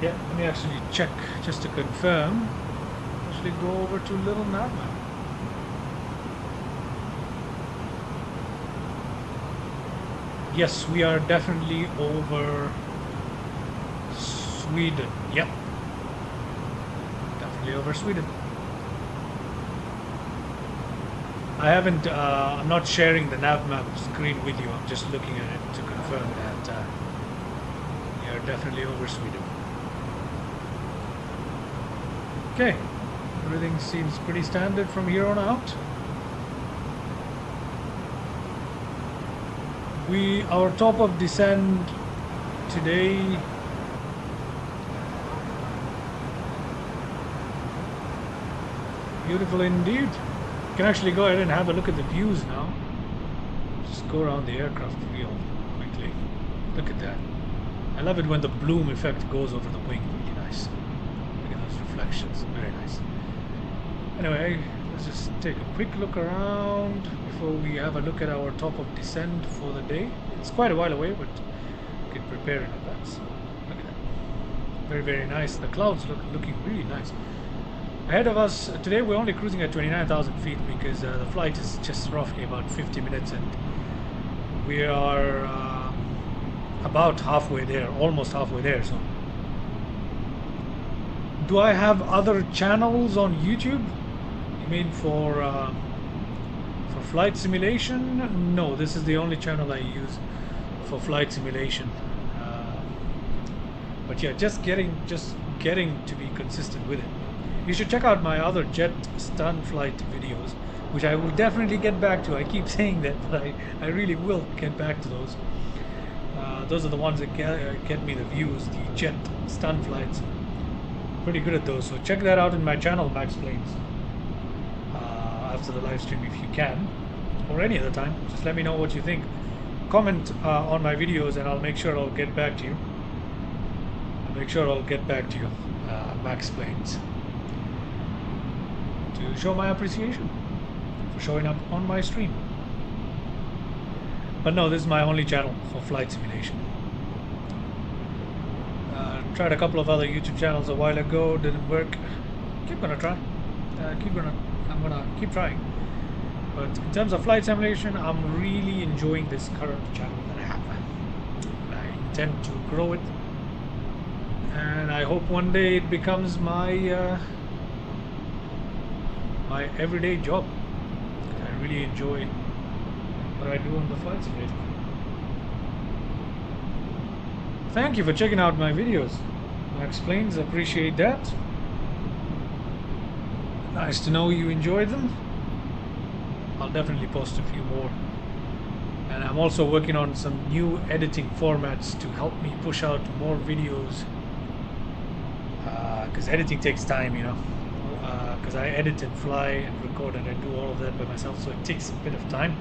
Yeah, let me actually check just to confirm. Actually go over to little nav map. Yes, we are definitely over Sweden. Yep. Definitely over Sweden. I haven't, I'm not sharing the nav map screen with you. I'm just looking at it to confirm that we are definitely over Sweden. Okay, Everything seems pretty standard from here on out. Our top of descent today beautiful indeed. You can actually go ahead and have a look at the views now. Just go around the aircraft real quickly. Look at that. I love it when the bloom effect goes over the wing. Really nice. Look at those reflections. Very nice. Anyway, let's just take a quick look around before we have a look at our top of descent for the day. It's quite a while away, but we can prepare in advance. Look at that. Very, very nice. The clouds looking really nice. Ahead of us today, we're only cruising at 29,000 feet because the flight is just roughly about 50 minutes, and we are about halfway there, almost halfway there. So, do I have other channels on YouTube? You mean for flight simulation? No, this is the only channel I use for flight simulation. But yeah, just getting to be consistent with it. You should check out my other jet stun flight videos, which I will definitely get back to. I keep saying that, but I really will get back to those. Those are the ones that get me the views, the jet stun flights. Pretty good at those, so check that out in my channel, Max Planes. After the live stream, if you can, or any other time, just let me know what you think. Comment on my videos, and I'll make sure I'll get back to you. Max Planes, to show my appreciation for showing up on my stream. But no, this is my only channel for flight simulation. Tried a couple of other YouTube channels a while ago, didn't work. I'm gonna keep trying. But in terms of flight simulation, I'm really enjoying this current channel that I have. I intend to grow it, and I hope one day it becomes my my everyday job. I really enjoy what I do on the flight simulator. Thank you for checking out my videos. Max Planes, appreciate that. Nice to know you enjoyed them. I'll definitely post a few more. And I'm also working on some new editing formats to help me push out more videos. Because editing takes time, you know. Because I edit and fly and record and I do all of that by myself, so it takes a bit of time.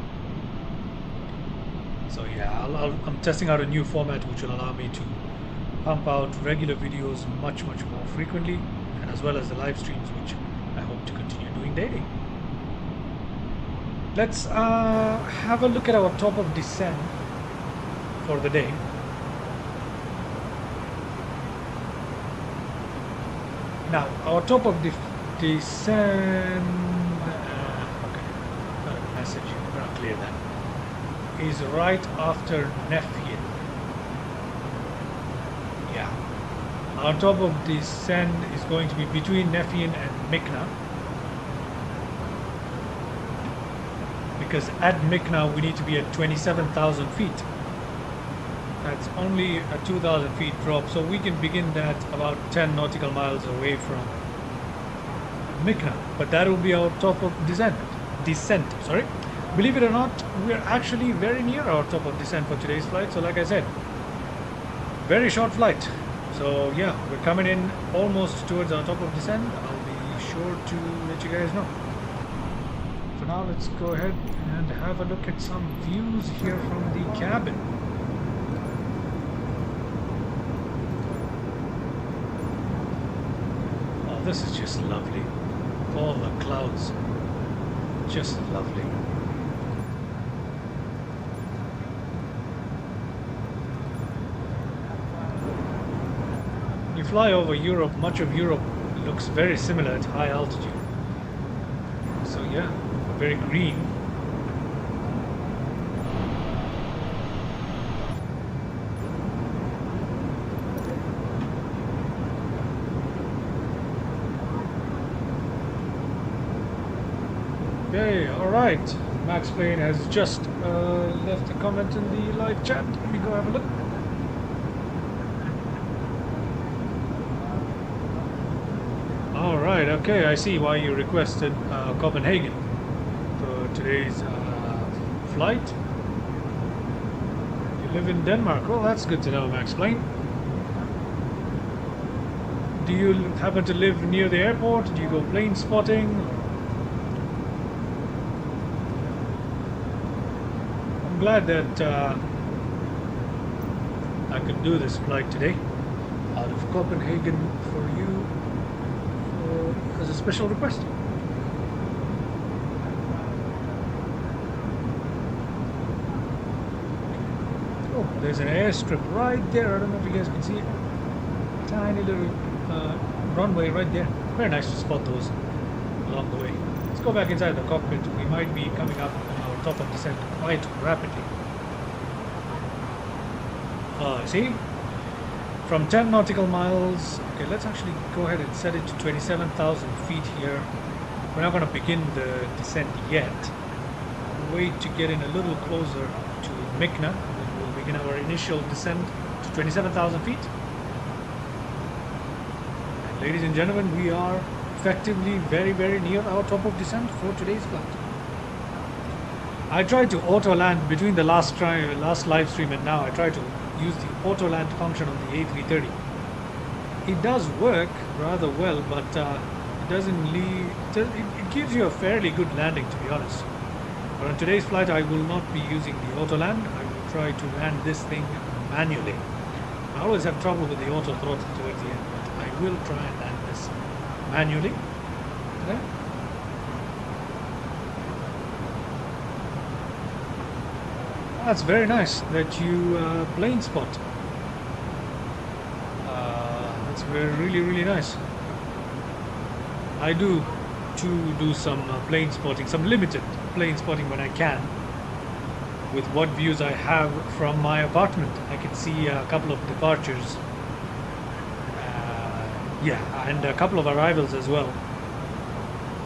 So yeah, I'm testing out a new format which will allow me to pump out regular videos much more frequently, and as well as the live streams, which I hope to continue doing daily. Let's have a look at our top of descent for the day. Now, our top of descent, okay, got a message, I'm gonna clear that, is right after Nefjen. Yeah. Our top of descent is going to be between Nefjen and Mykonos. Because at Mykonos we need to be at 27,000 feet. That's only a 2,000 feet drop, so we can begin that about 10 nautical miles away from Mykonos. But that will be our top of descent. Sorry. Believe it or not, we're actually very near our top of descent for today's flight. So like I said, very short flight. So yeah, we're coming in almost towards our top of descent. I'll be sure to let you guys know. For now, let's go ahead and have a look at some views here from the cabin. Oh, this is just lovely. All the clouds, just lovely. You fly over Europe, much of Europe looks very similar at high altitude. So yeah, very green. Okay, alright. Max Plane has just left a comment in the live chat. Let me go have a look. right, okay, I see why you requested Copenhagen for today's flight. You live in Denmark. Well, that's good to know, Max Plain. Do you happen to live near the airport? Do you go plane spotting? I'm glad that I could do this flight today out of Copenhagen for you as a special request. Oh, there's an airstrip right there. I don't know if you guys can see it. Tiny little runway right there. Very nice to spot those along the way. Let's go back inside the cockpit. We might be coming up on our top of descent quite rapidly. See? From 10 nautical miles. Okay, let's actually go ahead and set it to 27,000 feet here. We're not going to begin the descent yet. Wait to get in a little closer to Mykonos. Then we'll begin our initial descent to 27,000 feet. And ladies and gentlemen, we are effectively very, very near our top of descent for today's flight. I tried to auto land between the last live stream and now. I tried to use the auto land function on the A330. It does work rather well, but it doesn't lead. It gives you a fairly good landing, to be honest. But on today's flight, I will not be using the auto land. I will try to land this thing manually. I always have trouble with the auto throttle towards the end, but I will try and land this manually. Okay. That's very nice that you plane spot. That's really, really nice. I do do some plane spotting, some limited plane spotting when I can, with what views I have from my apartment. I can see a couple of departures, yeah, and a couple of arrivals as well.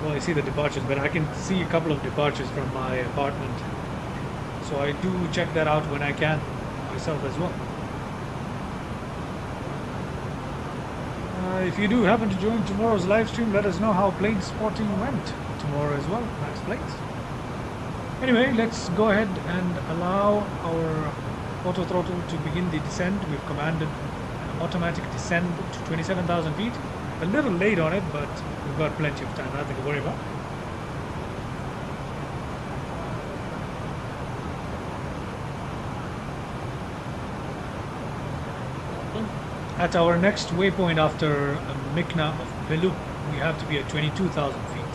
Well, I see the departures, but I can see a couple of departures from my apartment. So I do check that out when I can myself as well. If you do happen to join tomorrow's live stream, let us know how plane spotting went tomorrow as well, Max Planes. Anyway, let's go ahead and allow our auto throttle to begin the descent. We've commanded an automatic descent to 27,000 feet. A little late on it, but we've got plenty of time, nothing to worry about. At our next waypoint after Mykonos of Pelu, we have to be at 22,000 feet,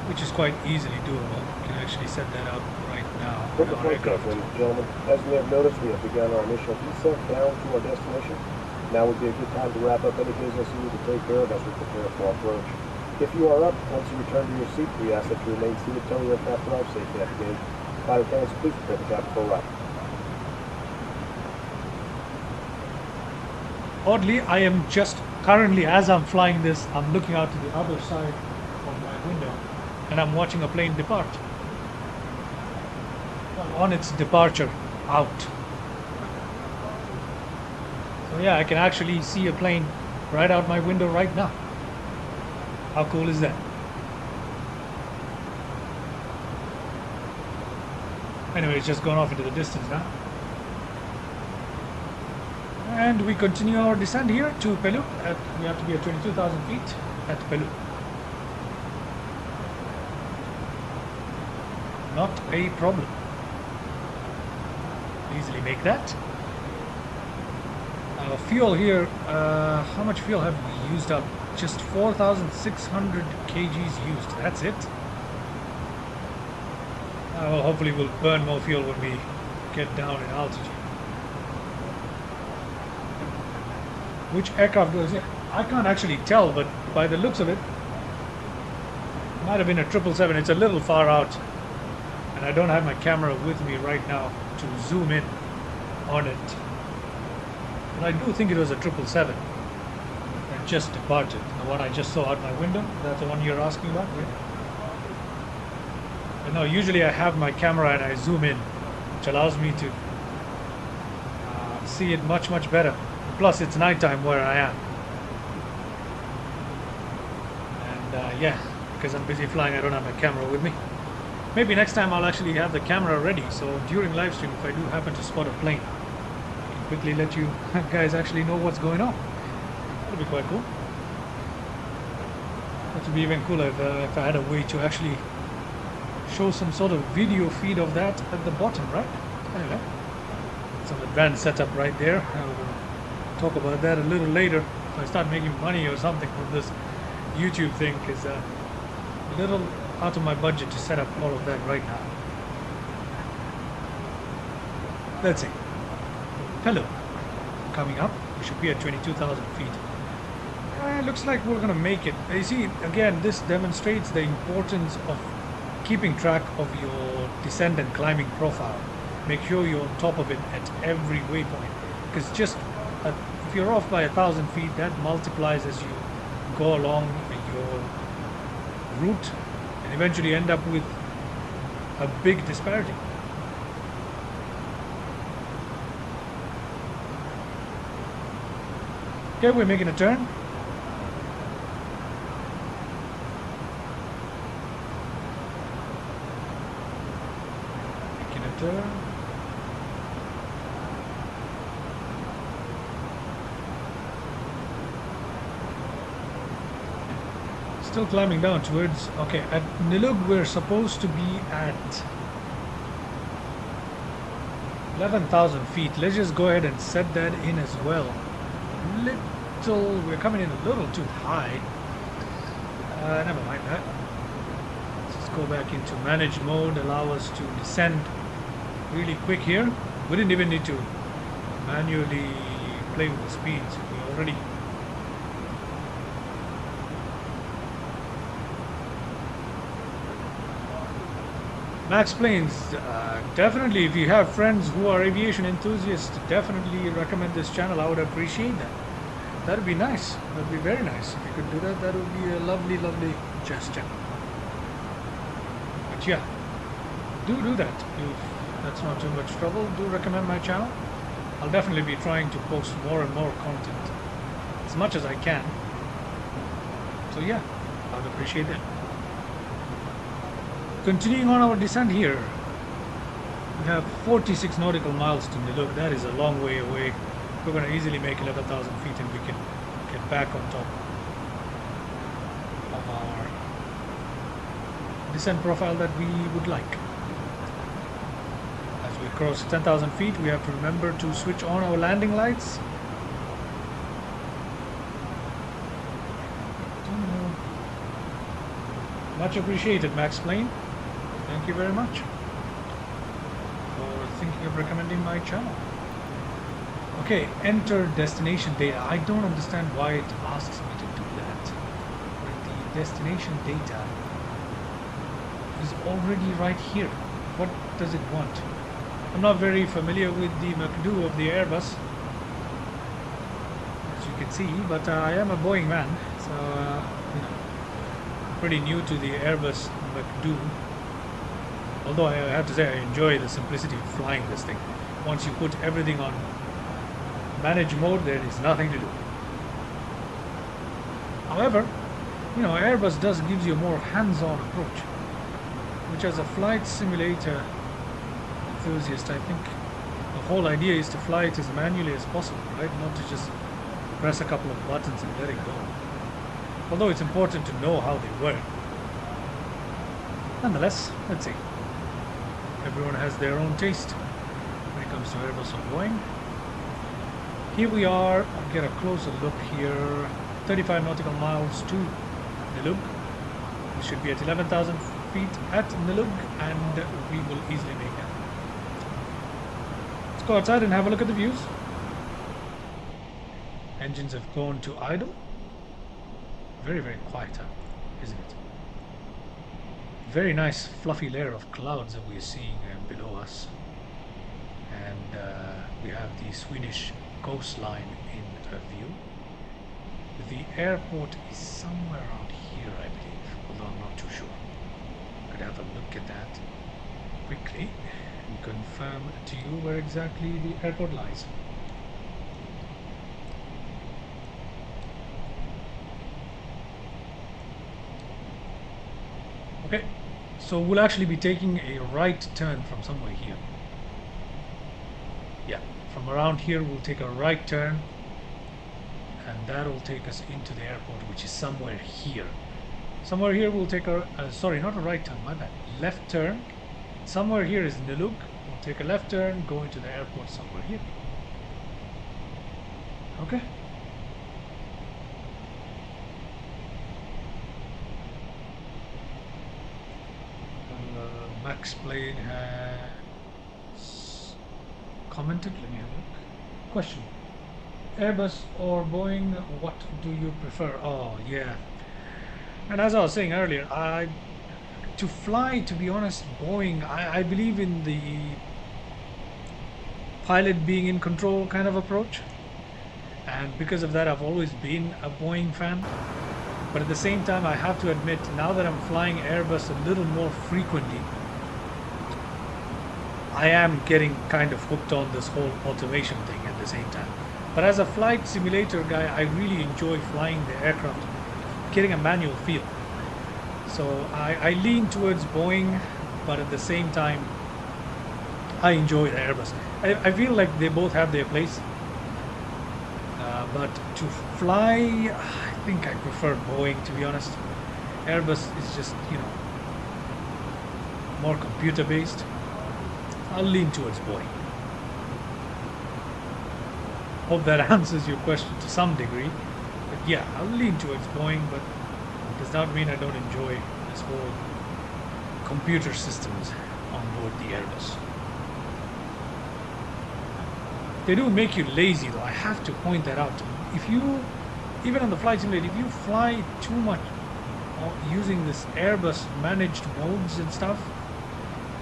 which is quite easily doable. We can actually set that up right now. With the flight deck, ladies and gentlemen, as we have noticed, we have begun our initial descent down to our destination. Now would be a good time to wrap up any business you need to take care of as we prepare for approach. If you are up, once you return to your seat, we ask that you remain seated until your aircraft arrives safely at the gate. Flight attendants, please prepare the cabin for right. Oddly, I am just currently, as I'm flying this, I'm looking out to the other side of my window and I'm watching a plane depart. Well, on its departure out. So yeah, I can actually see a plane right out my window right now. How cool is that? Anyway, it's just gone off into the distance now. And we continue our descent here to Pelu. We have to be at 22,000 feet at Pelu. Not a problem. Easily make that. Fuel here, how much fuel have we used up? Just 4,600 kgs used. That's it. Well, hopefully we'll burn more fuel when we get down in altitude. Which aircraft goes in? I can't actually tell, but by the looks of it, it might have been a 777. It's a little far out, and I don't have my camera with me right now to zoom in on it. But I do think it was a 777 that just departed. The one I just saw out my window. That's the one you're asking about? Yeah. But no, usually I have my camera and I zoom in, which allows me to see it much, much better. Plus, it's nighttime where I am. yeah, because I'm busy flying, I don't have my camera with me. Maybe next time I'll actually have the camera ready, so during live stream, if I do happen to spot a plane, I can quickly let you guys actually know what's going on. That'll be quite cool. That would be even cooler if I had a way to actually show some sort of video feed of that at the bottom, right? Anyway, some advanced setup right there. I'll talk about that a little later if I start making money or something from this YouTube thing, because a little out of my budget to set up all of that right now. Let's see. Hello. Coming up, we should be at 22,000 feet. Looks like we're gonna make it. You see, again, this demonstrates the importance of keeping track of your descent and climbing profile. Make sure you're on top of it at every waypoint, because just if you're off by 1,000 feet, that multiplies as you go along your route and eventually end up with a big disparity. Okay, we're making a turn. Making a turn. Still climbing down towards, okay, at Nilug we're supposed to be at 11,000 feet. Let's just go ahead and set that in as well. We're coming in a little too high. Never mind that. Let's just go back into manage mode, allow us to descend really quick here. We didn't even need to manually play with the speeds. We already Max Planes, definitely if you have friends who are aviation enthusiasts, definitely recommend this channel. I would appreciate that. That would be nice. That would be very nice. If you could do that, that would be a lovely, lovely gesture. But yeah, do that. If that's not too much trouble, do recommend my channel. I'll definitely be trying to post more and more content as much as I can. So yeah, I would appreciate that. Continuing on our descent here, we have 46 nautical miles to Nilug. That is a long way away. We're going to easily make 11,000 feet and we can get back on top of our descent profile that we would like. As we cross 10,000 feet, we have to remember to switch on our landing lights. Much appreciated, Max Plane. Thank you very much for thinking of recommending my channel. Okay, enter destination data. I don't understand why it asks me to do that. The destination data is already right here. What does it want? I'm not very familiar with the McDo of the Airbus, as you can see, but I am a Boeing man, so you know, pretty new to the Airbus McDo. Although I have to say I enjoy the simplicity of flying this thing. Once you put everything on manage mode, there is nothing to do. However, you know, Airbus gives you a more hands-on approach, which as a flight simulator enthusiast, I think the whole idea is to fly it as manually as possible, right? Not to just press a couple of buttons and let it go. Although it's important to know how they work. Nonetheless, let's see. Everyone has their own taste when it comes to Airbus or Boeing. Here we are. I'll get a closer look here. 35 nautical miles to Nilug. We should be at 11,000 feet at Nilug, and we will easily make that. Let's go outside and have a look at the views. Engines have gone to idle. Very, very quiet, isn't it? Very nice fluffy layer of clouds that we're seeing below us, and we have the Swedish coastline in view. The airport is somewhere around here, I believe, although I'm not too sure. Could have a look at that quickly and confirm to you where exactly the airport lies. Okay, so we'll actually be taking a right turn from somewhere here. Yeah, from around here we'll take a right turn, and that'll take us into the airport, which is somewhere here. Somewhere here we'll take a sorry, not a right turn, my bad, left turn. Somewhere here is Nilug. We'll take a left turn, go into the airport somewhere here. Okay. Max Plane has commented. Let me have a look. Question: Airbus or Boeing? What do you prefer? Oh yeah. And as I was saying earlier, to fly, to be honest, Boeing. I believe in the pilot being in control kind of approach, and because of that, I've always been a Boeing fan. But at the same time, I have to admit, now that I'm flying Airbus a little more frequently, I am getting kind of hooked on this whole automation thing at the same time. But as a flight simulator guy, I really enjoy flying the aircraft, getting a manual feel. So I lean towards Boeing, but at the same time, I enjoy the Airbus. I feel like they both have their place. But to fly, I think I prefer Boeing, to be honest. Airbus is just, you know, more computer based. I'll lean towards Boeing. Hope that answers your question to some degree. But yeah, I'll lean towards Boeing, but it does not mean I don't enjoy this whole computer systems on board the Airbus. They do make you lazy though, I have to point that out. If you, even on the flight simulator, if you fly too much using this Airbus managed modes and stuff,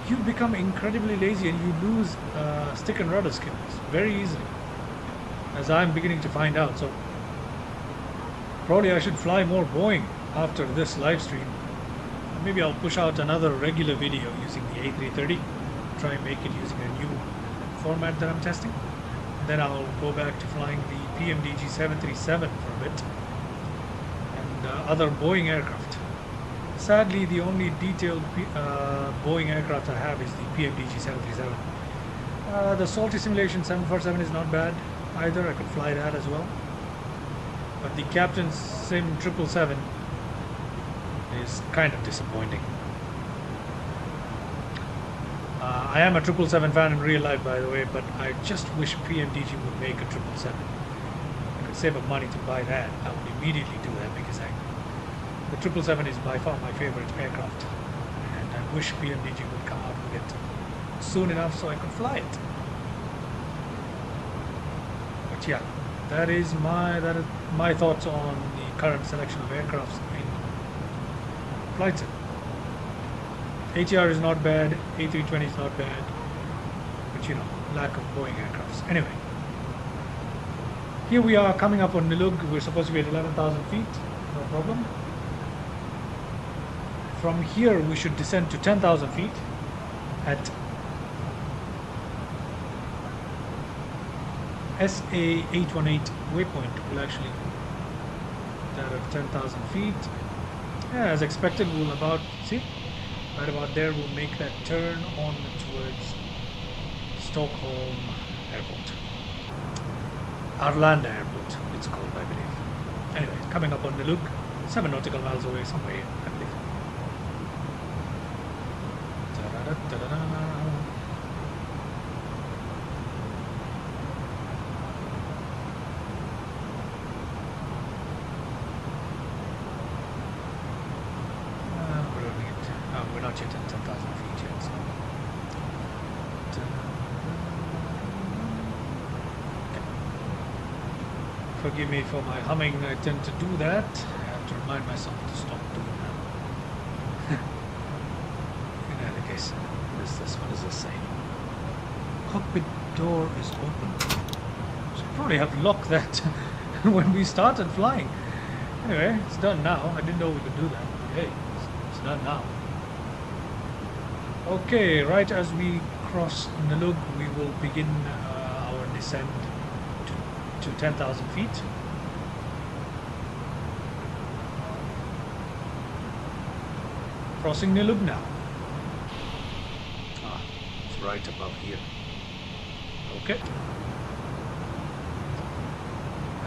you become incredibly lazy and you lose stick and rudder skills very easily, as I'm beginning to find out. So probably I should fly more Boeing after this live stream. Maybe I'll push out another regular video using the A330, try and make it using a new format that I'm testing. Then I'll go back to flying the PMDG 737 for a bit and other Boeing aircraft. Sadly, the only detailed Boeing aircraft I have is the PMDG 737. The Salty Simulation 747 is not bad either, I could fly that as well. But the Captain Sim 777 is kind of disappointing. I am a 777 fan in real life, by the way, but I just wish PMDG would make a 777. I could save up money to buy that. I would immediately do that because the 777 is by far my favorite aircraft, and I wish PMDG would come out with it soon enough so I could fly it. But yeah, that is my thoughts on the current selection of aircrafts in flight sim. ATR is not bad, A320 is not bad, but you know, lack of Boeing aircrafts. Anyway, here we are coming up on Nilug. We're supposed to be at 11,000 feet, no problem. From here we should descend to 10,000 feet at SA818 waypoint. We'll actually that at 10,000 feet. Yeah, as expected, we'll about see. Right about there, we'll make that turn on towards Stockholm Airport. Arlanda Airport, it's called, I believe. Anyway, coming up on Nilug, 7 nautical miles away, somewhere here, I believe. Ta-da-da-da-da-da. We're not yet at 10,000 feet yet. So. Okay. Forgive me for my humming. I tend to do that. I have to remind myself to stop doing that. In any case, what is this? What does this say? Cockpit door is open. Should probably have locked that when we started flying. Anyway, it's done now. I didn't know we could do that. Hey, it's done now. Okay, right as we cross Nilug, we will begin our descent to 10,000 feet. crossing Nilub now. Ah, it's right above here. Okay.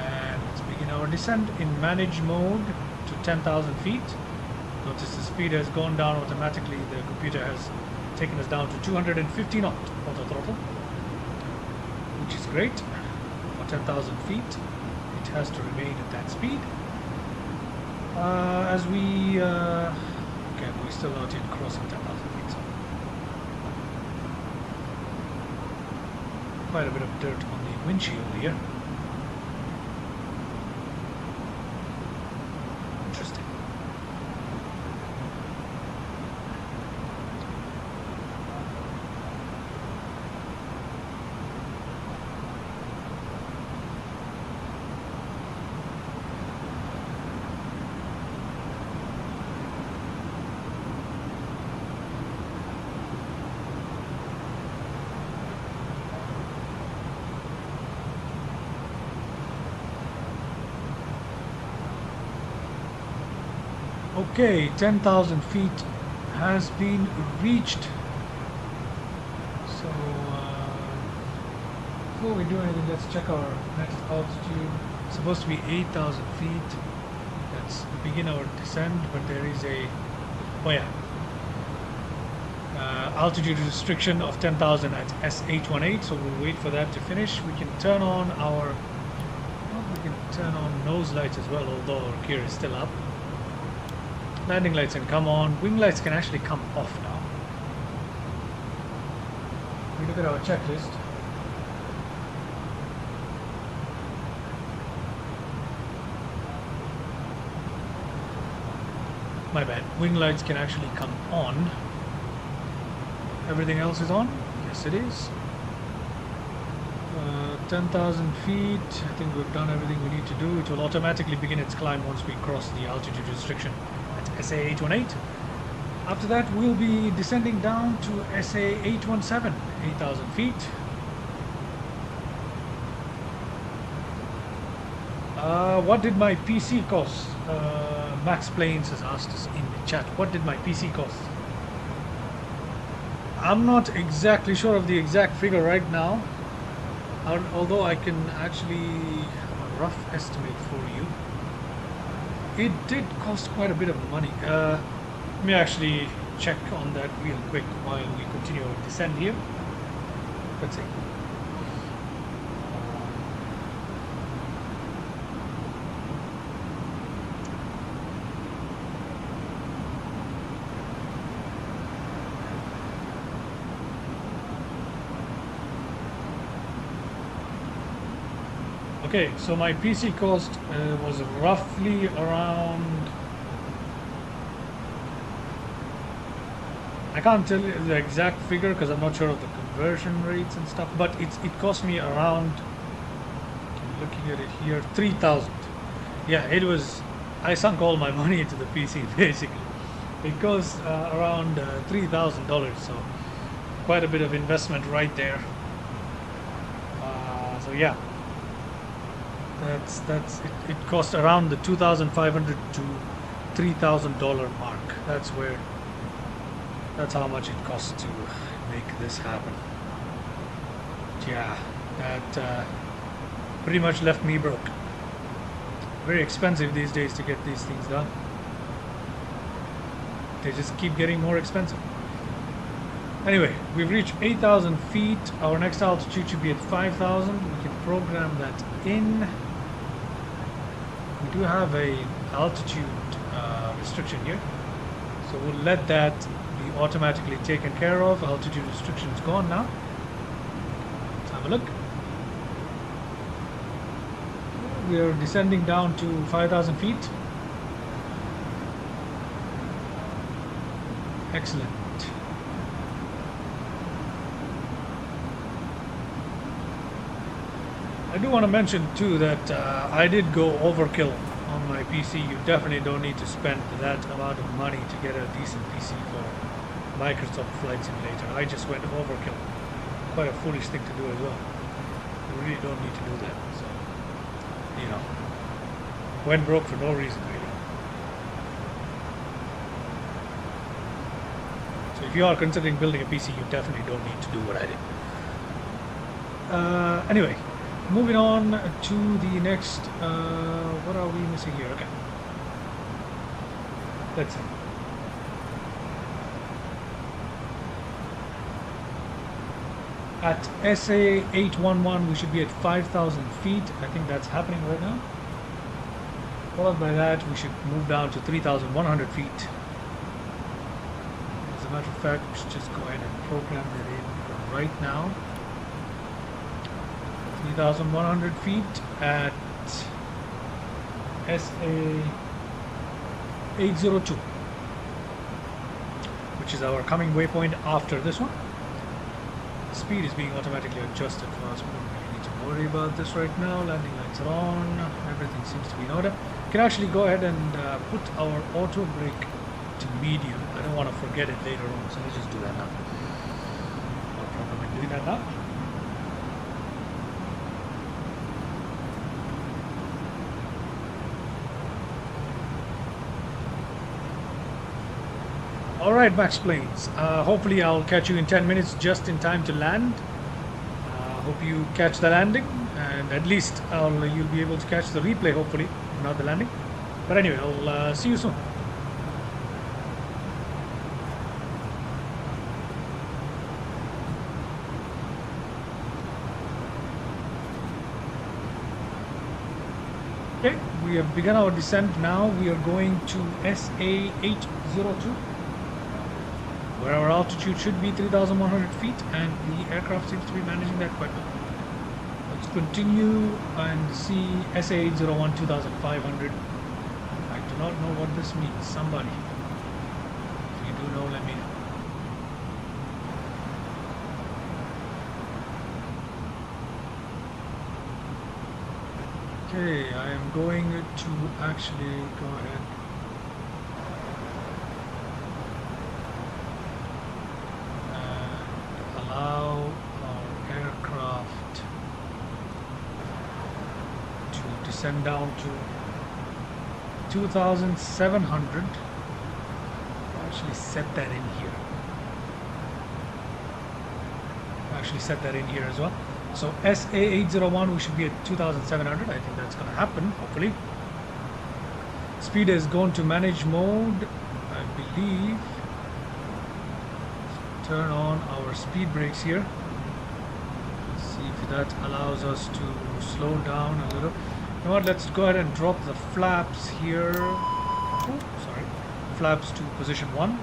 And let's begin our descent in manage mode to 10,000 feet. Notice the speed has gone down automatically. The computer has taken us down to 250 knot auto throttle, which is great. For 10,000 feet, it has to remain at that speed. As we okay, we're still not yet crossing 10,000 feet. So quite a bit of dirt on the windshield here. Interesting. Okay, 10,000 feet has been reached. So, before we do anything, let's check our next altitude. It's supposed to be 8,000 feet. Let's begin our descent, but there is a, oh yeah, altitude restriction of 10,000 at S818. So we'll wait for that to finish. We can turn on our, well, we can turn on nose lights as well, although our gear is still up. Landing lights can come on. Wing lights can actually come off now. We look at our checklist. My bad. Wing lights can actually come on. Everything else is on? Yes, it is. 10,000 feet. I think we've done everything we need to do. It will automatically begin its climb once we cross the altitude restriction at SA 818. After that, we'll be descending down to SA 817, 8,000 feet. What did my PC cost? Max Plains has asked us in the chat. What did my PC cost? I'm not exactly sure of the exact figure right now, although I can actually have a rough estimate for you. It did cost quite a bit of money. Let me actually check on that real quick while we continue our descent here. Let's see. Okay, so my PC cost was roughly around, I can't tell you the exact figure because I'm not sure of the conversion rates and stuff, but it cost me around, looking at it here, 3,000. Yeah, it was, I sunk all my money into the PC basically. It cost around $3,000, so quite a bit of investment right there. So yeah. It cost around the $2,500 to $3,000 mark. That's how much it costs to make this happen. Yeah, that pretty much left me broke. Very expensive these days to get these things done. They just keep getting more expensive. Anyway, we've reached 8,000 feet. Our next altitude should be at 5,000. We can program that in. We do have a altitude restriction here, so we'll let that be automatically taken care of. Altitude restriction is gone now. Let's have a look. We are descending down to 5,000 feet. Excellent. I do want to mention too that I did go overkill on my PC. You definitely don't need to spend that amount of money to get a decent PC for Microsoft Flight Simulator. I just went overkill. Quite a foolish thing to do as well. You really don't need to do that. So, you know, went broke for no reason really. if you are considering building a PC, you definitely don't need to do what I did. Anyway, moving on to the next. What are we missing here? Okay, let's see. At SA 811, we should be at 5,000 feet. I think that's happening right now. Followed by that, we should move down to 3,100 feet. As a matter of fact, we should just go ahead and program that in right now. 3,100 feet at SA 802, which is our coming waypoint after this one. Speed is being automatically adjusted for us. We don't really need to worry about this right now. Landing lights are on. Everything seems to be in order. We can actually go ahead and put our auto brake to medium. I don't want to forget it later on, so let's just do that now. No problem in doing that now. Alright, Max Planes. Hopefully I'll catch you in 10 minutes just in time to land. Hope you catch the landing, and at least you'll be able to catch the replay, hopefully, not the landing. But anyway, I'll see you soon. Okay, we have begun our descent now. We are going to SA 802. Where our altitude should be 3,100 feet, and the aircraft seems to be managing that quite well. Let's continue and see SA 801 2,500. I do not know what this means. Somebody, if you do know, let me know. Okay, I am going to actually go ahead. Allow our aircraft to descend down to 2,700. Actually set that in here. Actually set that in here as well. So SA 801, we should be at 2,700. I think that's going to happen, hopefully. Speed has gone to manage mode, I believe. Turn on our speed brakes here. See if that allows us to slow down a little. You know what, let's go ahead and drop the flaps here. Oh, sorry. Flaps to position 1.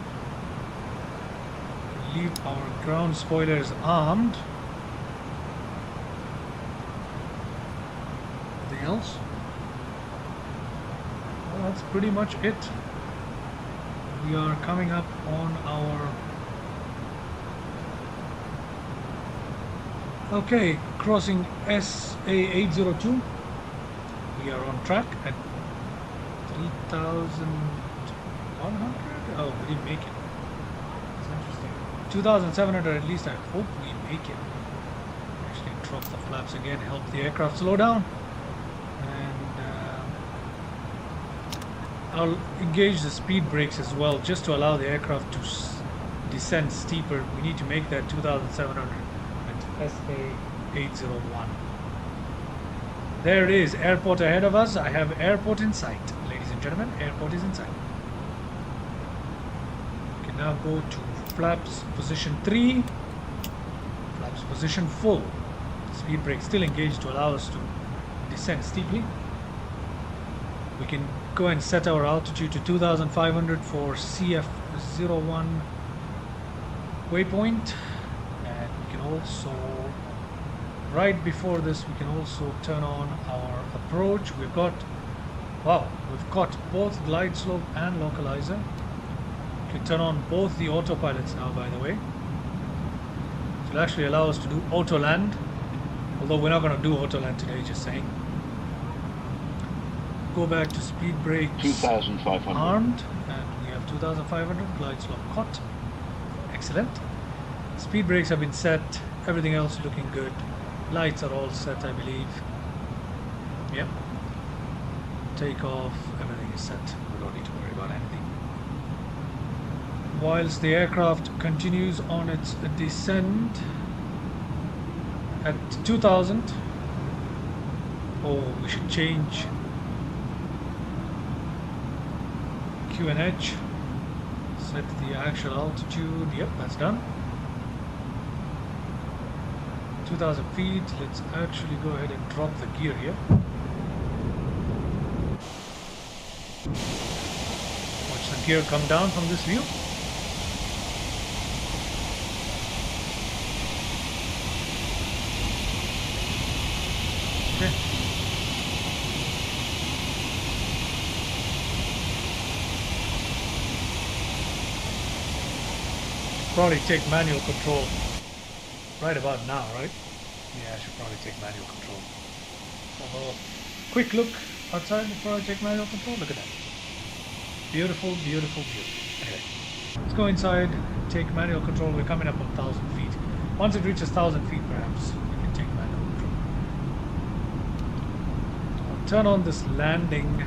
Leave our ground spoilers armed. Anything else? Well, that's pretty much it. We are coming up on our... Okay, crossing SA 802. We are on track at 3,100. Oh, we didn't make it. That's interesting. 2,700 at least. I hope we make it. Actually, drop the flaps again. Help the aircraft slow down. And I'll engage the speed brakes as well, just to allow the aircraft to descend steeper. We need to make that 2,700. SA 801. There it is, airport ahead of us. I have airport in sight, ladies and gentlemen. Airport is in sight. We can now go to flaps position 3, flaps position 4. Speed brake still engaged to allow us to descend steeply. We can go and set our altitude to 2,500 for CF01 waypoint. Also, right before this, we can also turn on our approach. We've got both glide slope and localizer. We can turn on both the autopilots now, by the way. It will actually allow us to do auto land, although we're not going to do auto land today, just saying. Go back to speed brakes 2,500 armed, and we have 2,500 glide slope caught. Excellent. Speed brakes have been set, everything else looking good. Lights are all set, I believe. Yep. Take off, everything is set. We don't need to worry about anything. whilst the aircraft continues on its descent at 2000. Oh, we should change QNH, set the actual altitude. Yep, that's done. 2000 feet. Let's actually go ahead and drop the gear here. Watch the gear come down from this view. Okay. Probably take manual control right about now, right? Yeah, I should probably take manual control. Although, quick look outside before I take manual control. Look at that. Beautiful, beautiful, beautiful. Anyway, let's go inside, take manual control. We're coming up on 1,000 feet. Once it reaches 1,000 feet, perhaps, we can take manual control. I'll turn on this landing.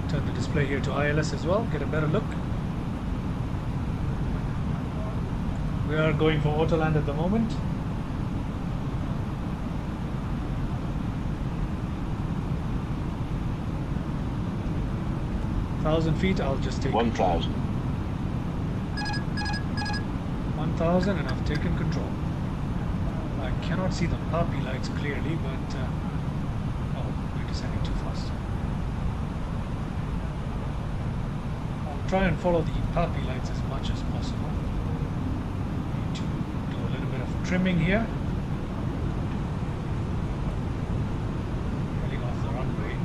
Turn the display here to ILS as well, get a better look. We are going for autoland at the moment. Thousand feet, I'll just take 1,000. 1,000 and I've taken control. I cannot see the poppy lights clearly, but oh, we're descending too fast. I'll try and follow the poppy lights as much as possible. Need to do a little bit of trimming here. Heading off the runway.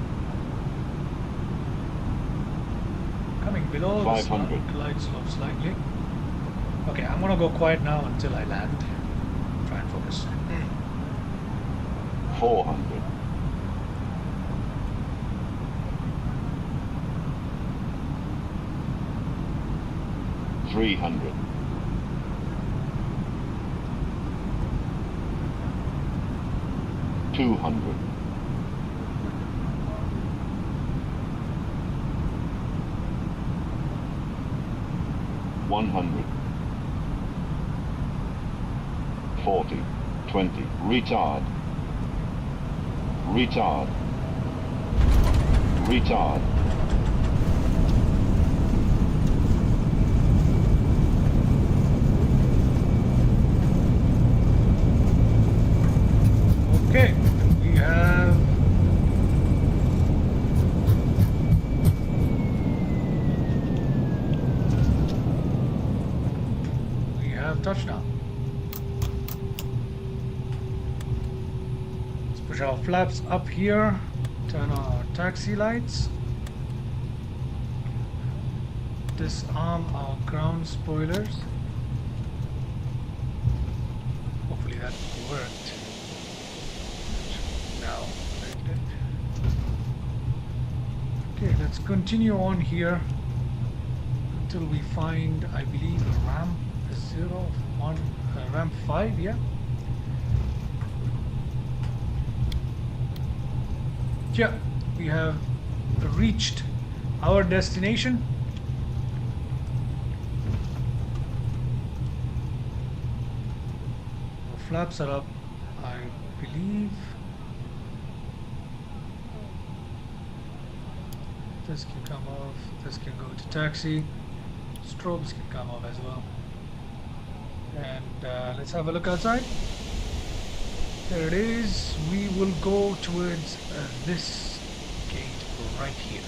Coming below, 500. the light slope slightly. Okay, I'm gonna go quiet now until I land. Try and focus. 400. 300. 200. 100. 40. 20. Retard. Retard. Retard. Okay, we have touchdown. Let's push our flaps up here, turn on our taxi lights, disarm our ground spoilers. Hopefully that worked. Now, okay, let's continue on here until we find, I believe, a ramp 01, ramp 5, yeah. Yeah, we have reached our destination. Our flaps are up, I believe. This can come off, this can go to taxi, strobes can come off as well. And let's have a look outside. There it is. We will go towards this gate right here.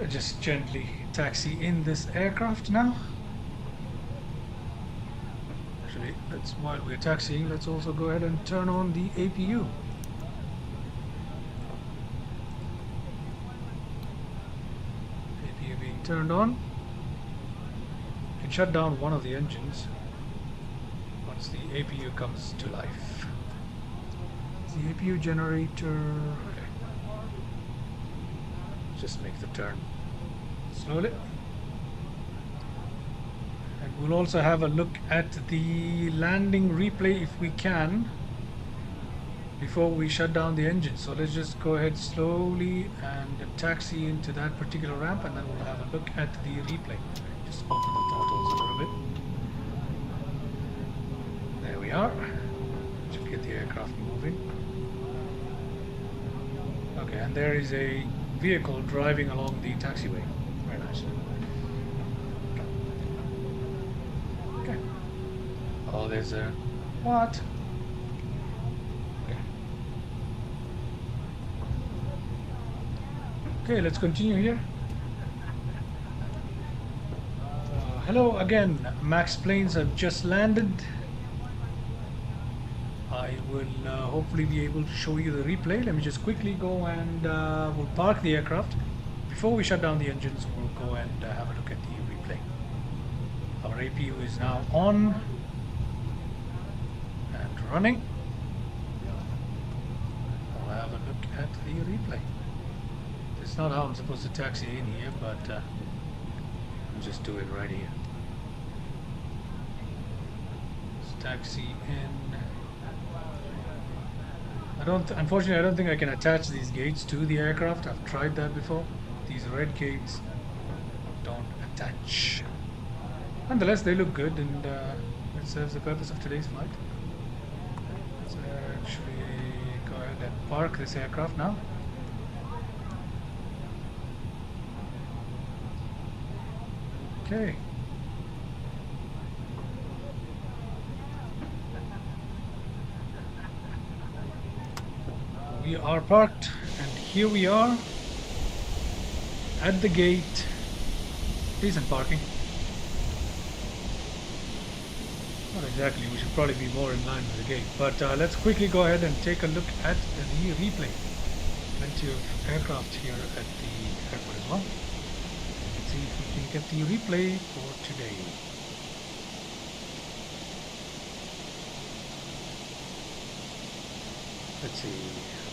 Just gently taxi in this aircraft now. Actually, while we're taxiing, let's also go ahead and turn on the APU. APU being turned on. You can shut down one of the engines once the APU comes to life. The APU generator. Okay. Just make the turn slowly. And we'll also have a look at the landing replay if we can, before we shut down the engine. So let's just go ahead slowly and taxi into that particular ramp, and then we'll have a look at the replay. Just open the throttles a little bit. There we are. Should get the aircraft moving. Okay, and there is a vehicle driving along the taxiway. Very nice. Okay. Oh, there's a... What? Okay, let's continue here. Hello again, Max planes have just landed. I will hopefully be able to show you the replay. Let me just quickly go and we'll park the aircraft. Before we shut down the engines, we'll go and have a look at the replay. Our APU is now on and running. We'll have a look at the replay. It's not how I'm supposed to taxi in here, but I'll just do it right here. Let's taxi in. Unfortunately, I don't think I can attach these gates to the aircraft. I've tried that before. These red gates don't attach. Nonetheless, they look good, and it serves the purpose of today's flight. Let's actually go ahead and park this aircraft now. Okay. We are parked, and here we are at the gate. Decent parking. Not exactly, we should probably be more in line with the gate, but let's quickly go ahead and take a look at the replay. Plenty of aircraft here at the airport as well. Let's see if we can get the replay for today. Let's see.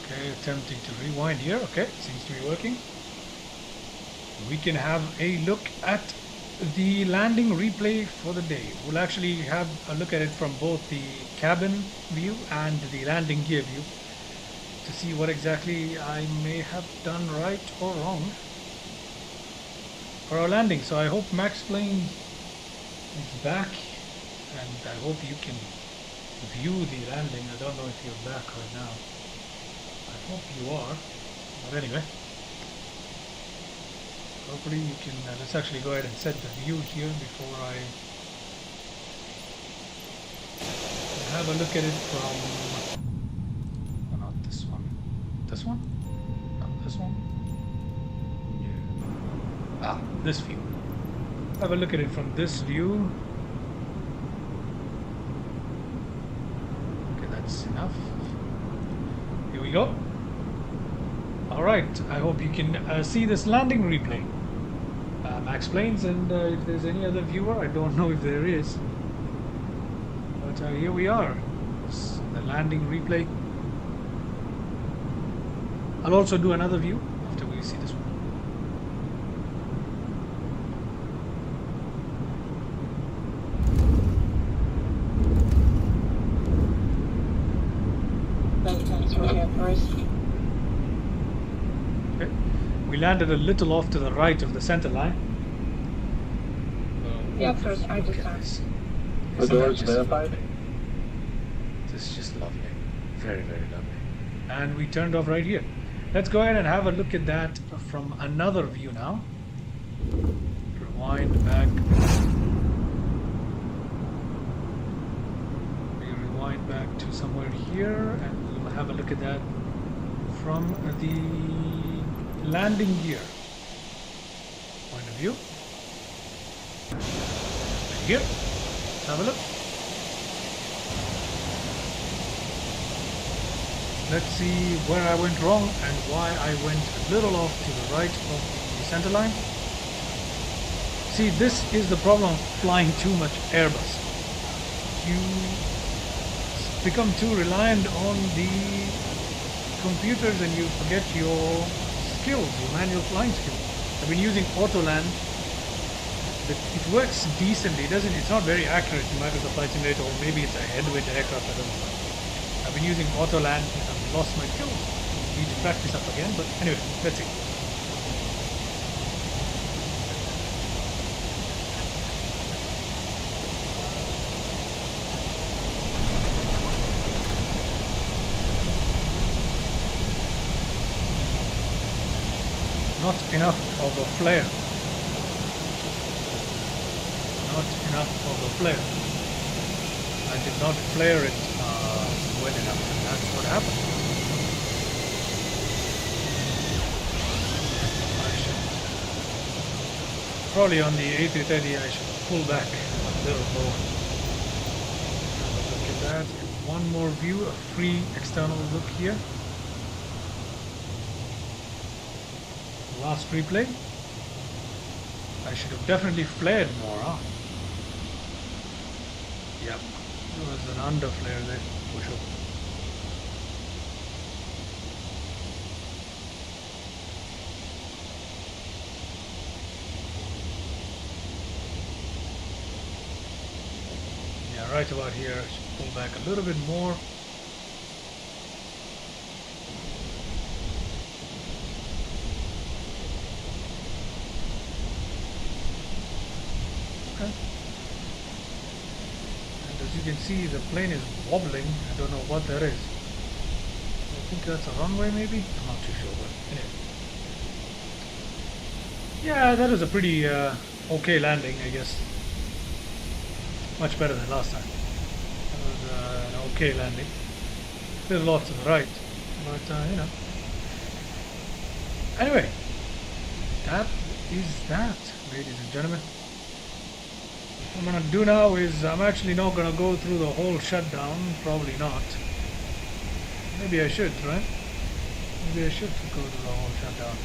Okay, attempting to rewind here. Okay, seems to be working. We can have a look at the landing replay for the day. We'll actually have a look at it from both the cabin view and the landing gear view to see what exactly I may have done right or wrong for our landing. So I hope Max Plane is back, and I hope you can view the landing. I don't know if you're back right now. I hope you are, but anyway, hopefully you can, let's actually go ahead and set the view here before I have a look at it from, oh, not this one, this one, not this one, yeah. This view. Have a look at it from this view. Okay, that's enough. Here we go. Alright, I hope you can see this landing replay. Max Planes, and if there's any other viewer, I don't know if there is. But here we are. It's the landing replay. I'll also do another view after we see this one. Okay. We landed a little off to the right of the center line. Yeah, first I just The doors verified? This is just lovely. Very, very lovely. And we turned off right here. Let's go ahead and have a look at that from another view now. Rewind back. We rewind back to somewhere here, and we'll have a look at that from the landing gear point of view. Right here. Let's have a look. Let's see where I went wrong and why I went a little off to the right of the center line. See, this is the problem of flying too much Airbus. You become too reliant on the computers and you forget your skills, your manual flying skills. I've been using Autoland. It works decently. It's not very accurate in Microsoft Flight Simulator, or maybe it's a headwind aircraft, I don't know. I've been using Autoland, and I'm lost my kills. Need to practice up again, but anyway, let's see. Not enough of a flare. Not enough of a flare. I did not flare it well enough, and that's what happened. I should probably on the A330 I should pull back a little more. Have a look at that. One more view, a free external look here. Last replay. I should have definitely flared more, huh? Yep, there was an under flare there for sure. Yeah, right about here. I should pull back a little bit more. As you can see, the plane is wobbling. I don't know what that is. I think that's a runway maybe? I'm not too sure, but anyway. Yeah, that was a pretty okay landing, I guess. Much better than last time. That was an okay landing. There's lots to the right, but you know. Anyway, that is that, ladies and gentlemen. What I'm going to do now is I'm actually not going to go through the whole shutdown. Probably not. Maybe I should, right? Maybe I should go through the whole shutdown.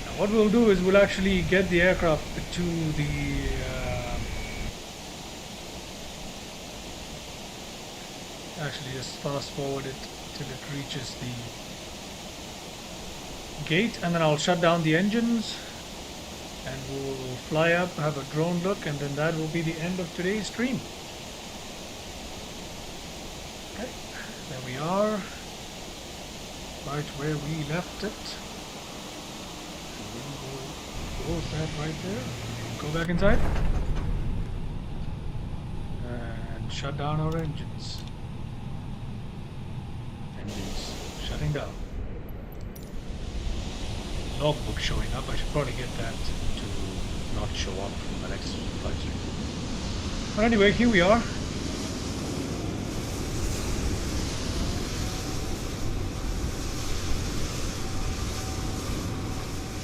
Now what we'll do is we'll actually get the aircraft to the actually just fast forward it till it reaches the gate, and then I'll shut down the engines. And we'll fly up, have a drone look, and then that will be the end of today's stream. Okay, there we are, right where we left it. And we'll close that right there. Go back inside. And shut down our engines. Engines shutting down. Logbook showing up. I should probably get that to not show up from the next flight stream. But anyway, here we are.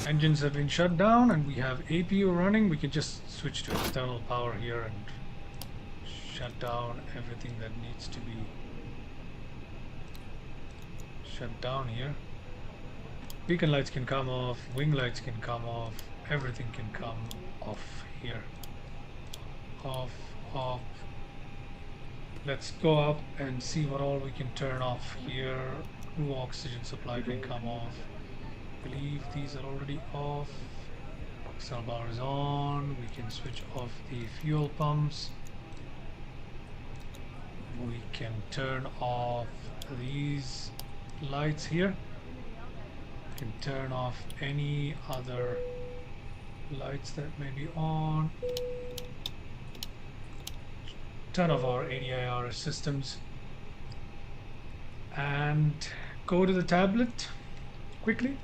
Engines have been shut down and we have APU running. We can just switch to external power here and shut down everything that needs to be shut down here. Beacon lights can come off, wing lights can come off, everything can come off here. Off, off. Let's go up and see what all we can turn off here. Crew oxygen supply can come off. I believe these are already off. External power is on. We can switch off the fuel pumps. We can turn off these lights here. Can turn off any other lights that may be on. Turn off our ADIR systems and go to the tablet quickly.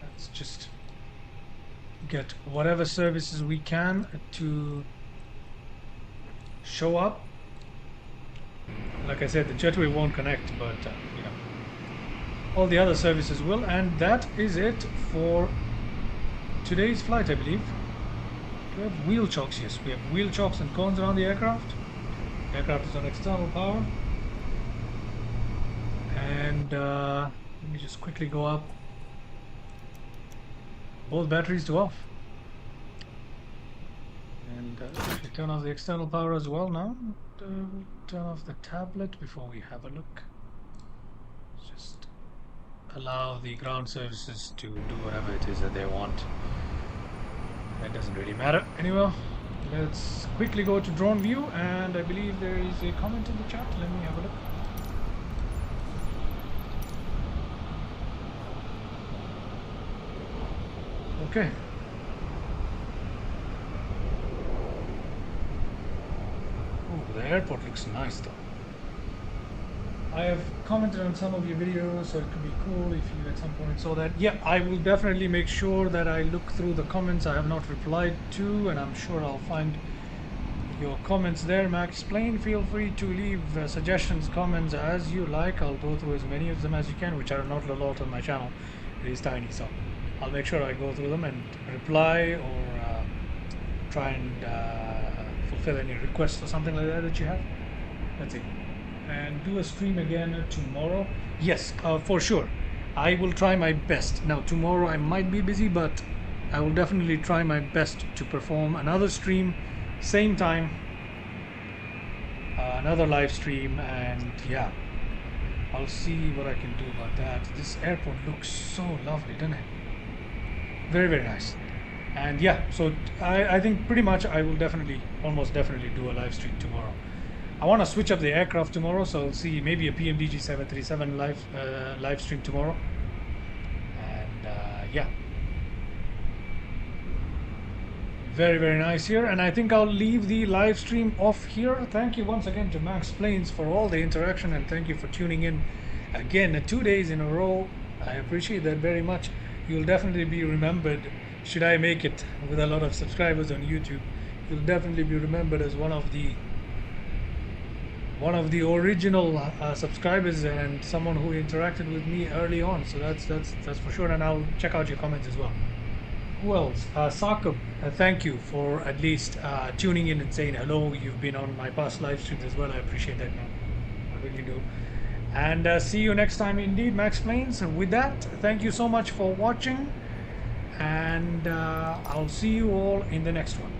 Let's just get whatever services we can to show up. Like I said, the jetway won't connect, but you know, all the other services will, and that is it for today's flight, I believe. Do we have wheel chocks? Yes, we have wheel chocks and cones around the aircraft. The aircraft is on external power. And let me just quickly go up. Both batteries to off. And actually turn off the external power as well now. We'll turn off the tablet before we have a look. Just allow the ground services to do whatever it is that they want. That doesn't really matter. Anyway, let's quickly go to drone view, and I believe there is a comment in the chat. Let me have a look. Okay. Oh, the airport looks nice though. I have commented on some of your videos, so it could be cool if you at some point saw that. Yeah, I will definitely make sure that I look through the comments I have not replied to, and I'm sure I'll find your comments there. Max Plain, feel free to leave suggestions, comments as you like. I'll go through as many of them as you can, which are not a lot on my channel. It is tiny, so I'll make sure I go through them and reply, or try and fulfill any requests or something like that you have. That's it. And do a stream again tomorrow. Yes, for sure. I will try my best. Now tomorrow I might be busy, but I will definitely try my best to perform another stream, same time, another live stream, and yeah, I'll see what I can do about that. This airport looks so lovely, doesn't it? Very, very nice. And yeah, so I think pretty much I will definitely, almost definitely do a live stream tomorrow. I want to switch up the aircraft tomorrow, so I'll see maybe a PMDG 737 live stream tomorrow. And yeah, very, very nice here. And I think I'll leave the live stream off here. Thank you once again to Max Plains for all the interaction, and thank you for tuning in again 2 days in a row. I appreciate that very much. You'll definitely be remembered, should I make it with a lot of subscribers on YouTube. You'll definitely be remembered as one of the original subscribers, and someone who interacted with me early on. So that's for sure. And I'll check out your comments as well. Who else? Sakub, thank you for at least tuning in and saying hello. You've been on my past live streams as well. I appreciate that, man. I really do. And see you next time indeed, Max Plains. And with that, thank you so much for watching, and I'll see you all in the next one.